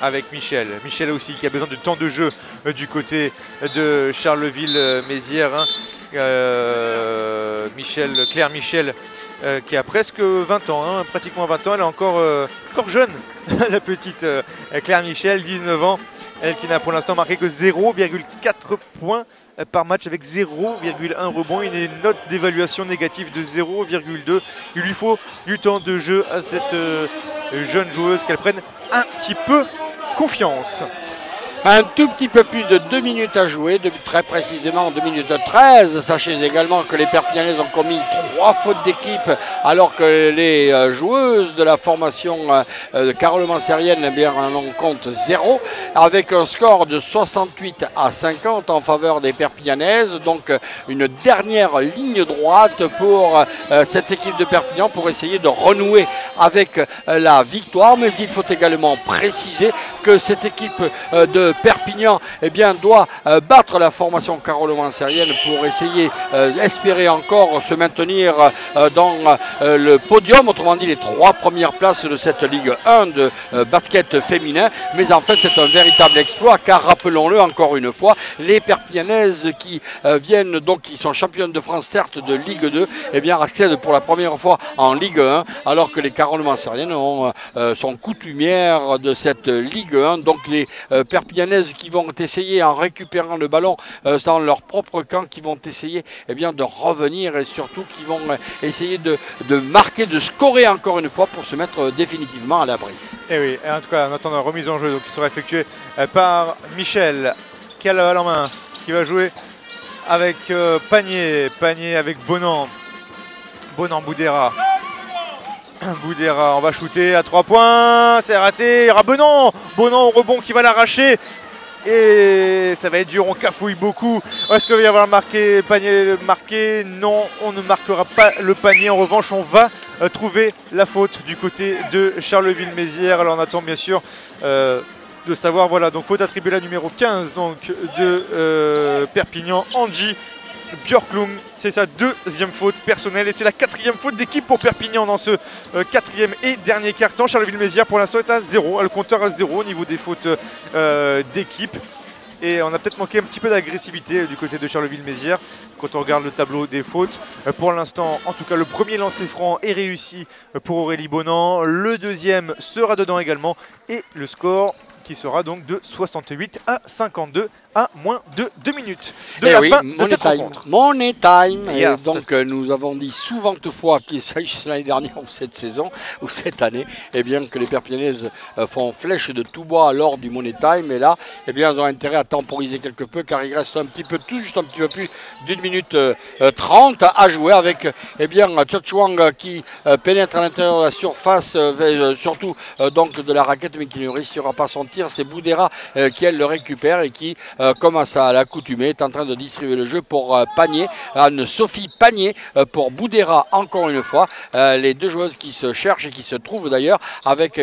avec Michel. Michel aussi qui a besoin de temps de jeu du côté de Charleville-Mézières. Claire Michel qui a presque 20 ans, pratiquement 20 ans. Elle est encore jeune, la petite Claire Michel, 19 ans. Elle qui n'a pour l'instant marqué que 0,4 points par match avec 0,1 rebond. Une note d'évaluation négative de 0,2. Il lui faut du temps de jeu à cette jeune joueuse, qu'elle prenne un petit peu confiance. Un tout petit peu plus de 2 minutes à jouer, très précisément 2 minutes 13. Sachez également que les Perpignanaises ont commis 3 fautes d'équipe, alors que les joueuses de la formation Carole-Mansérienne en comptent 0, avec un score de 68 à 50 en faveur des Perpignanaises. Donc une dernière ligne droite pour cette équipe de Perpignan pour essayer de renouer avec la victoire. Mais il faut également préciser que cette équipe de Perpignan doit battre la formation Carole-Mansérienne pour essayer espérer encore se maintenir dans le podium, autrement dit les 3 premières places de cette Ligue 1 de basket féminin. Mais en fait c'est un véritable exploit, car rappelons-le encore une fois, les Perpignanaises qui qui sont championnes de France certes de Ligue 2, accèdent pour la première fois en Ligue 1, alors que les Carole-Mansériennes sont coutumières de cette Ligue 1. Donc les Perpignanaises qui vont essayer, en récupérant le ballon dans leur propre camp, qui vont essayer de revenir, et surtout qui vont essayer de marquer, de scorer encore une fois pour se mettre définitivement à l'abri. Et oui, en tout cas, on attend la remise en jeu qui sera effectuée par Michel, qui a la balle en main, qui va jouer avec Panier avec Bonan. Boudera. Boudera, on va shooter à 3 points, c'est raté, il y aura Bonan au rebond qui va l'arracher. Et ça va être dur, on cafouille beaucoup. Est-ce qu'il va y avoir panier marqué? Non, on ne marquera pas le panier. En revanche, on va trouver la faute du côté de Charleville-Mézières. Alors on attend bien sûr de savoir, voilà, donc faute attribuée à la numéro 15 donc, de Perpignan, Angie Björklund. C'est sa 2e faute personnelle et c'est la 4e faute d'équipe pour Perpignan dans ce 4e et dernier quart-temps. Charleville-Mézières pour l'instant est à 0, le compteur à 0 au niveau des fautes d'équipe. Et on a peut-être manqué un petit peu d'agressivité du côté de Charleville-Mézières quand on regarde le tableau des fautes. Pour l'instant, en tout cas, le premier lancer franc est réussi pour Aurélie Bonan. Le deuxième sera dedans également et le score qui sera donc de 68 à 52 à moins de 2 minutes de la fin de cette rencontre. Money time. Yes. Et donc nous avons dit souvent fois qu'il s'agisse l'année dernière ou cette saison ou cette année, que les Perpignanaises font flèche de tout bois lors du Money time. Et là, elles ont intérêt à temporiser quelque peu, car il reste tout juste un petit peu plus d'1 minute 30 à jouer, avec Tchatchouang qui pénètre à l'intérieur de la surface, surtout donc de la raquette, mais qui ne réussira pas son tir. C'est Boudera qui elle le récupère et qui comme à l'accoutumée, est en train de distribuer le jeu pour Panier, Anne-Sophie Panier pour Boudera encore une fois. Les deux joueuses qui se cherchent et qui se trouvent d'ailleurs avec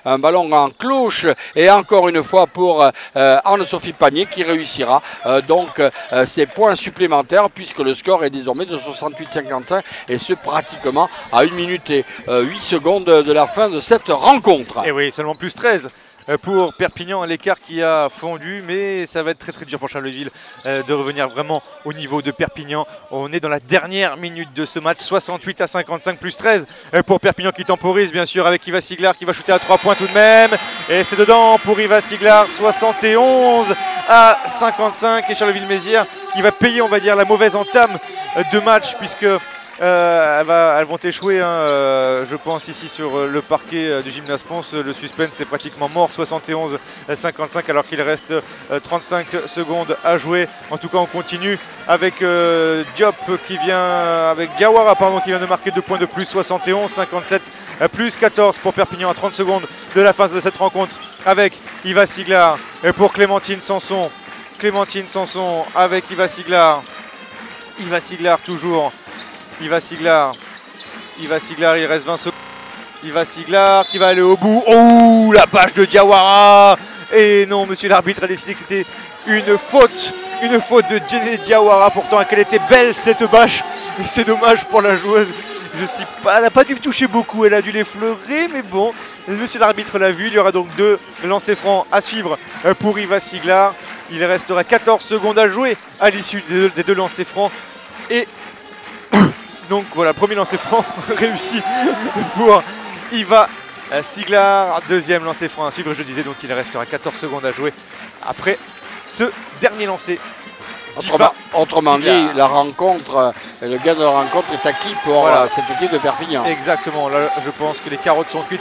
un ballon en cloche, et encore une fois pour Anne-Sophie Panier qui réussira donc ses points supplémentaires, puisque le score est désormais de 68-55 et ce pratiquement à 1 minute et 8 secondes de la fin de cette rencontre. Et oui, seulement plus 13 pour Perpignan, l'écart qui a fondu, mais ça va être très dur pour Charleville de revenir vraiment au niveau de Perpignan. On est dans la dernière minute de ce match, 68 à 55 plus 13 pour Perpignan qui temporise bien sûr avec Iva Siglar qui va shooter à 3 points tout de même, et c'est dedans pour Iva Siglar, 71 à 55, et Charleville-Mézières qui va payer, on va dire, la mauvaise entame de match, puisque elles vont échouer, je pense, ici sur le parquet du Gymnase Pons. Le suspense est pratiquement mort, 71-55 alors qu'il reste 35 secondes à jouer. En tout cas, on continue avec Diop qui vient, avec Diawara pardon, qui vient de marquer 2 points de plus, 71-57 plus 14 pour Perpignan à 30 secondes de la fin de cette rencontre, avec Iva Siglar pour Clémentine Sanson. Clémentine Sanson avec Iva Siglar. Iva Siglar toujours. Iva Siglar, il reste 20 secondes. Iva Siglar qui va aller au bout. Oh, la bâche de Diawara. Et non, monsieur l'arbitre a décidé que c'était une faute de Jenny Diawara. Pourtant, qu'elle était belle cette bâche. Et c'est dommage pour la joueuse. Elle n'a pas dû toucher beaucoup, elle a dû l'effleurer, mais bon, monsieur l'arbitre l'a vu. Il y aura donc 2 lancers francs à suivre pour Iva Siglar. Il restera 14 secondes à jouer à l'issue des 2 lancers francs. Et donc voilà, premier lancer franc réussi pour Iva Siglar. Deuxième lancer franc à suivre, je disais, donc il restera 14 secondes à jouer après ce dernier lancer. Autrement dit, la rencontre, le gain de la rencontre est acquis pour cette équipe de Perpignan. Exactement, là je pense que les carottes sont cuites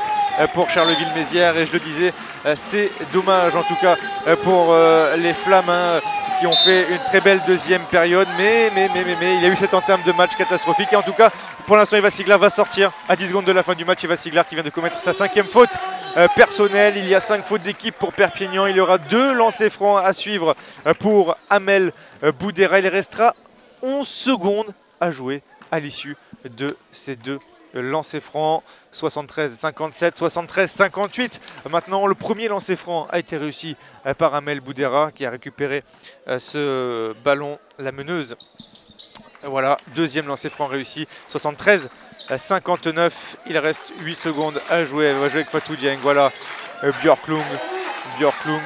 pour Charleville-Mézières, et je le disais, c'est dommage en tout cas pour les Flammes qui ont fait une très belle deuxième période, mais il y a eu cette entame de match catastrophique, et en tout cas pour l'instant Iva Siglar va sortir à 10 secondes de la fin du match. Iva Siglar qui vient de commettre sa 5e faute personnelle. Il y a 5 fautes d'équipe pour Perpignan. Il y aura 2 lancers francs à suivre pour Amel Boudera. Il restera 11 secondes à jouer à l'issue de ces 2 lancers francs. 73-57, 73-58. Maintenant, le premier lancer franc a été réussi par Amel Boudera qui a récupéré ce ballon, la meneuse. Voilà, deuxième lancer franc réussi, 73-59. Il reste 8 secondes à jouer. Elle va jouer avec Fatou Dieng. Voilà, Björklund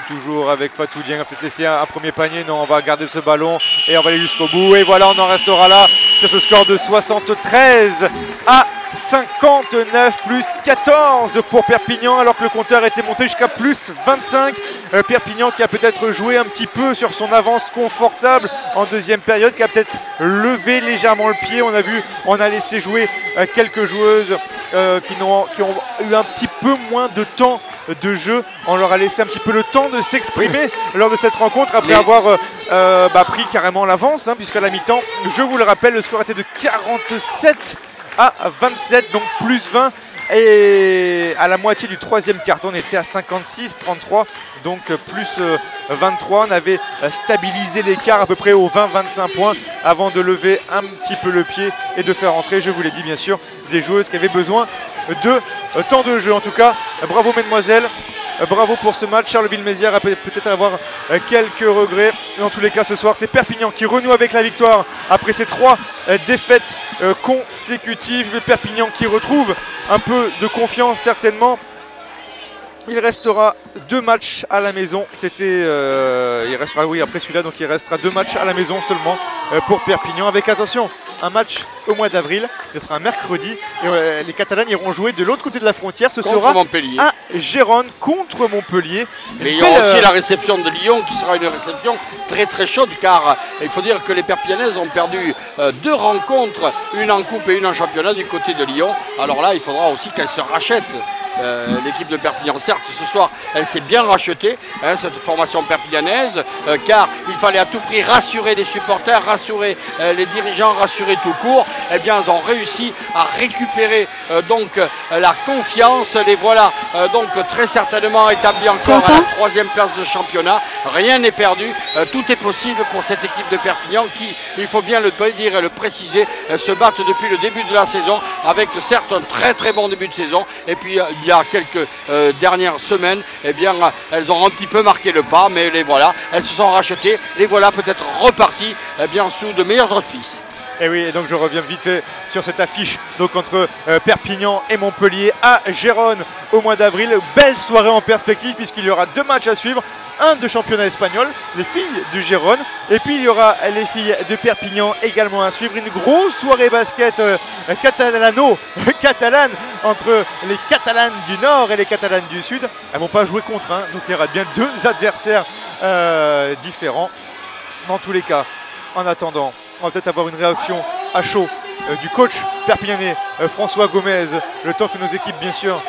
toujours avec Fatou Dieng. On va peut-être laisser un premier panier. Non, on va garder ce ballon et on va aller jusqu'au bout. Et voilà, on en restera là sur ce score de 73 à 59 plus 14 pour Perpignan, alors que le compteur était monté jusqu'à plus 25. Perpignan qui a peut-être joué un petit peu sur son avance confortable en deuxième période, qui a peut-être levé légèrement le pied. On a laissé jouer quelques joueuses qui ont eu un petit peu moins de temps de jeu. On leur a laissé un petit peu le temps de s'exprimer lors de cette rencontre après avoir pris carrément l'avance, puisqu'à la mi-temps, je vous le rappelle, le score était de 47 à 27, donc plus 20, et à la moitié du troisième quart-temps on était à 56-33, donc plus 23. On avait stabilisé l'écart à peu près aux 20-25 points avant de lever un petit peu le pied et de faire entrer, je vous l'ai dit bien sûr, des joueuses qui avaient besoin de temps de jeu. En tout cas, bravo mesdemoiselles, bravo pour ce match. Charleville-Mézières a peut-être avoir quelques regrets. Dans tous les cas, ce soir, c'est Perpignan qui renoue avec la victoire après ces 3 défaites consécutives. Perpignan qui retrouve un peu de confiance certainement. Il restera 2 matchs à la maison. Il restera, oui, après celui-là, donc il restera 2 matchs à la maison seulement pour Perpignan. Avec, attention, un match au mois d'avril. Ce sera un mercredi. Et les Catalanes iront jouer de l'autre côté de la frontière. Ce sera Montpellier, à Gérone contre Montpellier. Mais il y aura aussi la réception de Lyon qui sera une réception très chaude, car il faut dire que les Perpignanaises ont perdu 2 rencontres, une en coupe et une en championnat du côté de Lyon. Alors là, il faudra aussi qu'elles se rachètent. L'équipe de Perpignan, certes, ce soir, elle s'est bien rachetée, cette formation perpignanaise, car il fallait à tout prix rassurer les supporters, rassurer les dirigeants, rassurer tout court. Eh bien, ils ont réussi à récupérer donc la confiance. Les voilà donc très certainement établis encore à la 3e place de championnat. Rien n'est perdu, tout est possible pour cette équipe de Perpignan qui, il faut bien le dire et le préciser, se battent depuis le début de la saison avec certes un très bon début de saison, et puis il y a quelques dernières semaines, eh bien, elles ont un petit peu marqué le pas, mais les voilà, elles se sont rachetées, les voilà peut-être reparties, eh bien, sous de meilleurs auspices. Et oui, et donc je reviens vite fait sur cette affiche donc entre Perpignan et Montpellier à Gérone au mois d'avril. Belle soirée en perspective puisqu'il y aura 2 matchs à suivre. Un de championnat espagnol, les filles du Gérone, et puis il y aura les filles de Perpignan également à suivre. Une grosse soirée basket catalane entre les Catalanes du Nord et les Catalanes du Sud. Elles vont pas jouer contre, hein, donc il y aura bien 2 adversaires différents. Dans tous les cas, en attendant, on va peut-être avoir une réaction à chaud du coach perpignanais François Gomez, le temps que nos équipes bien sûr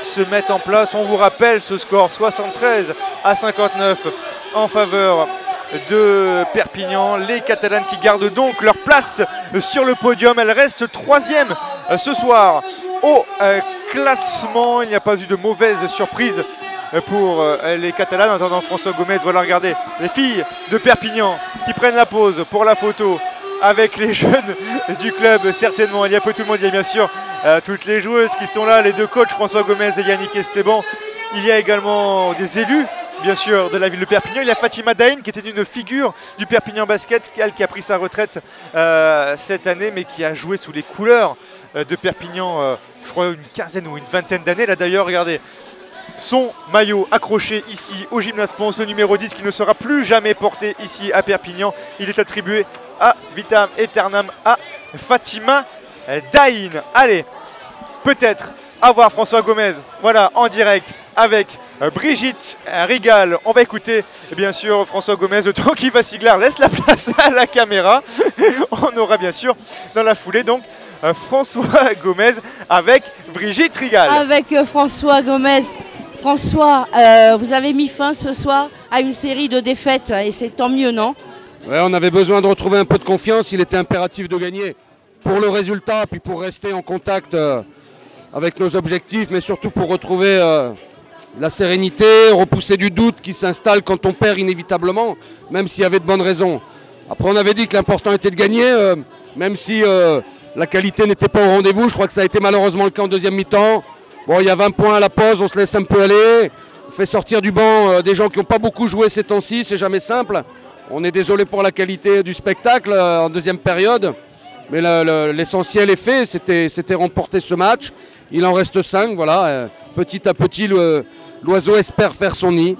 se mettent en place. On vous rappelle ce score 73-59 en faveur de Perpignan. Les Catalanes qui gardent donc leur place sur le podium. Elles restent 3e ce soir au classement. Il n'y a pas eu de mauvaise surprise pour les Catalanes. En attendant, François Gomez, voilà, regardez les filles de Perpignan qui prennent la pause pour la photo avec les jeunes du club. Certainement, il y a peu tout le monde, il y a bien sûr toutes les joueuses qui sont là, les 2 coachs François Gomez et Yannick Esteban. Il y a également des élus bien sûr de la ville de Perpignan. Il y a Fatima Daïn qui était une figure du Perpignan Basket, elle qui a pris sa retraite cette année mais qui a joué sous les couleurs de Perpignan je crois une quinzaine ou une vingtaine d'années. Là d'ailleurs, regardez son maillot accroché ici au Gymnase Pons, le numéro 10 qui ne sera plus jamais porté ici à Perpignan. Il est attribué à vitam aeternam à Fatima Daïn. Allez, peut-être avoir François Gomez, voilà, en direct avec Brigitte Rigal. On va écouter bien sûr François Gomez, le temps qu'Yva Siglar laisse la place à la caméra. On aura bien sûr dans la foulée donc François Gomez avec Brigitte Rigal. Avec François Gomez. François, vous avez mis fin ce soir à une série de défaites et c'est tant mieux, non? Ouais, on avait besoin de retrouver un peu de confiance, il était impératif de gagner pour le résultat, puis pour rester en contact avec nos objectifs, mais surtout pour retrouver la sérénité, repousser du doute qui s'installe quand on perd inévitablement, même s'il y avait de bonnes raisons. Après on avait dit que l'important était de gagner, même si la qualité n'était pas au rendez-vous. Je crois que ça a été malheureusement le cas en deuxième mi-temps. Bon, il y a 20 points à la pause, on se laisse un peu aller, on fait sortir du banc des gens qui n'ont pas beaucoup joué ces temps-ci, c'est jamais simple. On est désolé pour la qualité du spectacle en deuxième période, mais l'essentiel est fait, c'était remporter ce match. Il en reste 5, voilà. Petit à petit, l'oiseau espère faire son nid.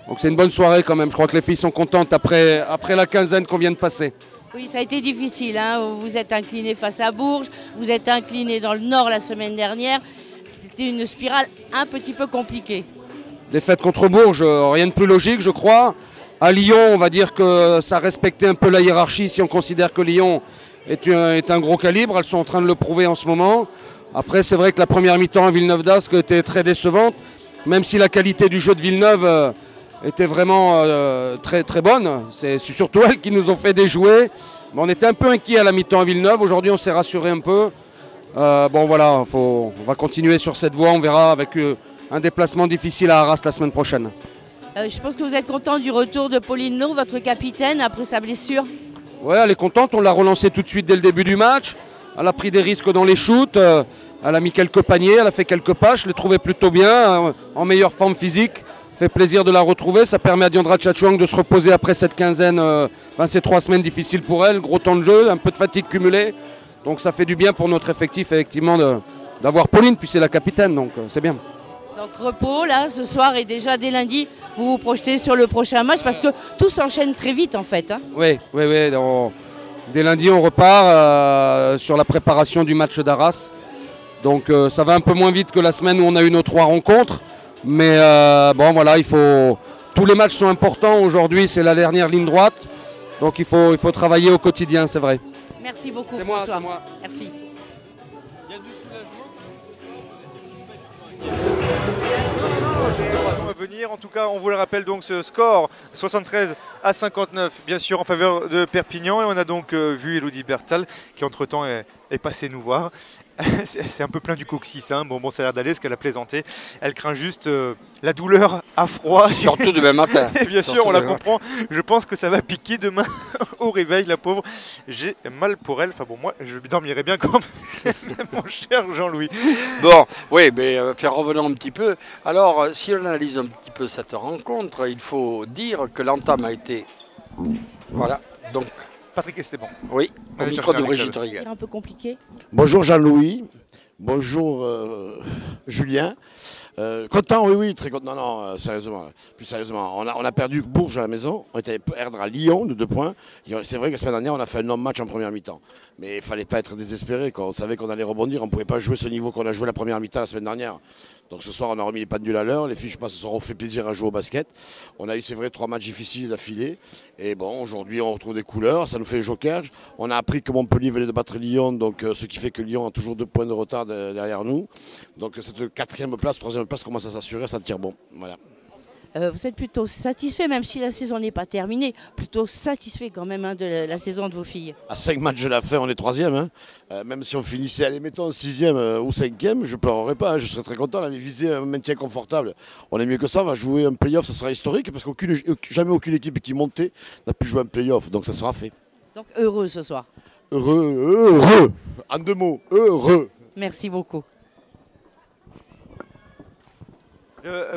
Donc c'est une bonne soirée quand même. Je crois que les filles sont contentes après la quinzaine qu'on vient de passer. Oui, ça a été difficile, hein. Vous êtes incliné face à Bourges, vous êtes incliné dans le Nord la semaine dernière. C'était une spirale un petit peu compliquée. Défaite contre Bourges, rien de plus logique, je crois. À Lyon, on va dire que ça respectait un peu la hiérarchie si on considère que Lyon est un gros calibre. Elles sont en train de le prouver en ce moment. Après, c'est vrai que la première mi-temps à Villeneuve d'Ascq était très décevante, même si la qualité du jeu de Villeneuve était vraiment très, très bonne. C'est surtout elles qui nous ont fait déjouer. Mais on était un peu inquiets à la mi-temps à Villeneuve. Aujourd'hui, on s'est rassuré un peu. Bon, voilà, on va continuer sur cette voie. On verra avec un déplacement difficile à Arras la semaine prochaine. Je pense que vous êtes content du retour de Pauline Lo, votre capitaine, après sa blessure. Oui, elle est contente. On l'a relancée tout de suite dès le début du match. Elle a pris des risques dans les shoots. Elle a mis quelques paniers, elle a fait quelques pas. Je l'ai trouvée plutôt bien, en meilleure forme physique. Fait plaisir de la retrouver. Ça permet à Diandra Tchatchouang de se reposer après cette quinzaine, ces 3 semaines difficiles pour elle. Gros temps de jeu, un peu de fatigue cumulée. Donc ça fait du bien pour notre effectif, effectivement, d'avoir Pauline, puis c'est la capitaine, donc c'est bien. Donc repos, là, ce soir et déjà dès lundi, vous vous projetez sur le prochain match parce que tout s'enchaîne très vite en fait. Hein. Oui. Dès lundi, on repart sur la préparation du match d'Arras. Donc ça va un peu moins vite que la semaine où on a eu nos 3 rencontres. Mais bon, voilà, tous les matchs sont importants. Aujourd'hui, c'est la dernière ligne droite. Donc il faut travailler au quotidien, c'est vrai. Merci beaucoup, François. C'est moi. Merci. Il y a du soulagement. Venir. En tout cas, on vous le rappelle donc ce score 73-59, bien sûr en faveur de Perpignan. Et on a donc vu Elodie Bertal qui entre-temps est passée nous voir. C'est un peu plein du coccyx, hein. Bon, ça a l'air d'aller parce qu'elle a plaisanté. Elle craint juste la douleur à froid. Surtout demain matin. Et bien sûr, on la comprend. Je pense que ça va piquer demain au réveil, la pauvre. J'ai mal pour elle. Enfin bon, moi, je dormirai bien quand même, mon cher Jean-Louis. Bon, oui, mais faire revenir un petit peu. Alors, si on analyse un petit peu cette rencontre, il faut dire que l'entame a été... Voilà, donc Patrick Esteban. Oui, au Manager micro de général du Brigitte club. Rigal. C'est un peu compliqué. Bonjour Jean-Louis, bonjour Julien. Content, oui, très content. Non, sérieusement, plus sérieusement. On a perdu Bourges à la maison, on était perdre à Lyon de 2 points. C'est vrai que la semaine dernière, on a fait un non-match en première mi-temps. Mais il ne fallait pas être désespéré. On savait qu'on allait rebondir, on ne pouvait pas jouer ce niveau qu'on a joué la première mi-temps la semaine dernière. Donc ce soir, on a remis les pendules à l'heure. Les filles, je pense, se sont fait plaisir à jouer au basket. On a eu, c'est vrai, 3 matchs difficiles d'affilée. Et bon, aujourd'hui, on retrouve des couleurs. Ça nous fait joker. On a appris que Montpellier venait de battre Lyon. Donc ce qui fait que Lyon a toujours 2 points de retard derrière nous. Donc cette 4e place, 3e place commence à s'assurer. Ça tire bon. Voilà. Vous êtes plutôt satisfait, même si la saison n'est pas terminée, plutôt satisfait quand même de la saison de vos filles. À 5 matchs de la fin, on est 3e. Hein. Même si on finissait, allez, mettons 6e ou 5e, je ne pleurerais pas. Hein. Je serais très content. On avait visé un maintien confortable. On est mieux que ça. On va jouer un play-off. Ça sera historique parce jamais aucune équipe qui montait n'a pu jouer un play-off. Donc ça sera fait. Donc heureux ce soir. Heureux. En 2 mots, heureux. Merci beaucoup.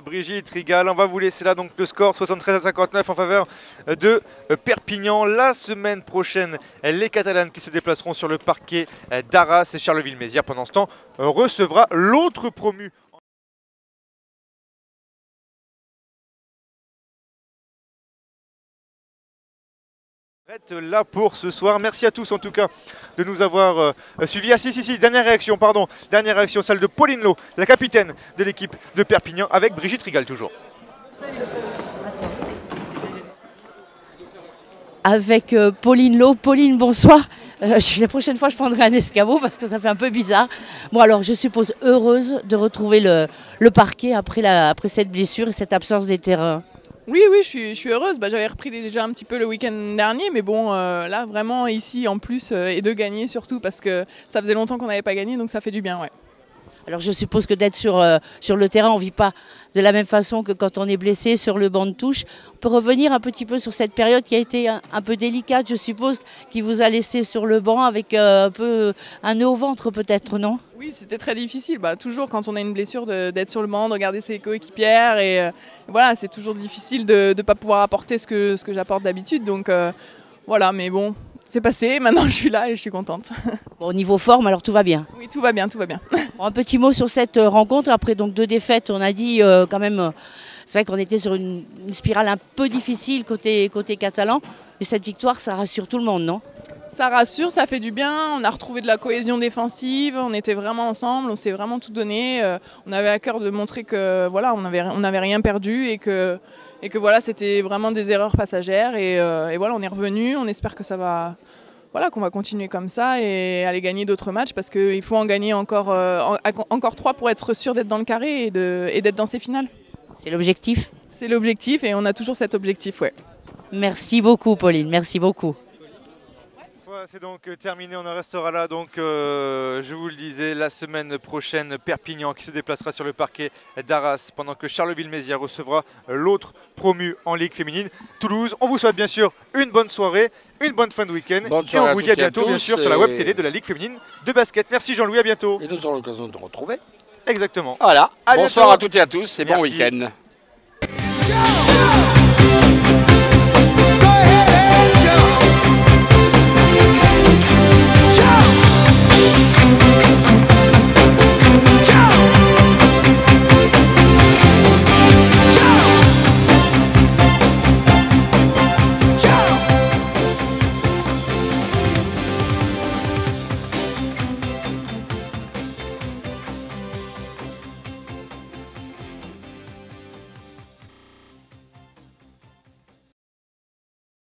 Brigitte Rigal, on va vous laisser là donc le score 73-59 en faveur de Perpignan. La semaine prochaine, les Catalanes qui se déplaceront sur le parquet d'Arras et Charleville-Mézières pendant ce temps recevra l'autre promu. Là pour ce soir. Merci à tous en tout cas de nous avoir suivis. Ah si, dernière réaction, celle de Pauline Lowe, la capitaine de l'équipe de Perpignan avec Brigitte Rigal toujours. Avec Pauline Lowe. Pauline, bonsoir. La prochaine fois, je prendrai un escabeau parce que ça fait un peu bizarre. Bon alors, je suppose heureuse de retrouver le parquet après cette blessure et cette absence des terrains. Oui, je suis heureuse. J'avais repris déjà un petit peu le week-end dernier, mais bon, là, vraiment, ici, en plus, et de gagner surtout, parce que ça faisait longtemps qu'on n'avait pas gagné, donc ça fait du bien, ouais. Alors je suppose que d'être sur le terrain, on ne vit pas de la même façon que quand on est blessé sur le banc de touche. On peut revenir un petit peu sur cette période qui a été un peu délicate, je suppose, qui vous a laissé sur le banc avec un peu un nœud au ventre peut-être, non? Oui, c'était très difficile. Toujours quand on a une blessure d'être sur le banc, de regarder ses coéquipières. Et voilà, c'est toujours difficile de ne pas pouvoir apporter ce que j'apporte d'habitude. Donc voilà, mais bon, c'est passé. Maintenant, je suis là et je suis contente. Bon, au niveau forme, alors tout va bien? Oui, tout va bien, tout va bien. Bon, un petit mot sur cette rencontre. Après donc 2 défaites, on a dit quand même, c'est vrai qu'on était sur une spirale un peu difficile côté catalan. Mais cette victoire, ça rassure tout le monde, non? Ça rassure, ça fait du bien, on a retrouvé de la cohésion défensive, on était vraiment ensemble, on s'est vraiment tout donné. On avait à cœur de montrer que voilà, on n'avait rien perdu et que voilà, c'était vraiment des erreurs passagères. Et voilà, on est revenu, on espère que ça va, voilà, qu'on va continuer comme ça et aller gagner d'autres matchs parce qu'il faut en gagner encore 3 pour être sûr d'être dans le carré et d'être dans ces finales. C'est l'objectif? C'est l'objectif et on a toujours cet objectif, ouais. Merci beaucoup Pauline, merci beaucoup. C'est donc terminé, on en restera là. Donc, je vous le disais, la semaine prochaine, Perpignan qui se déplacera sur le parquet d'Arras pendant que Charleville-Mézières recevra l'autre promu en Ligue féminine, Toulouse. On vous souhaite bien sûr une bonne soirée, une bonne fin de week-end. Et on vous dit à bientôt, bien sûr, sur la web télé de la Ligue féminine de basket. Merci Jean-Louis, à bientôt. Et nous aurons l'occasion de nous retrouver. Exactement. Voilà, bonsoir bientôt. à toutes et à tous et bon week-end. Ciao.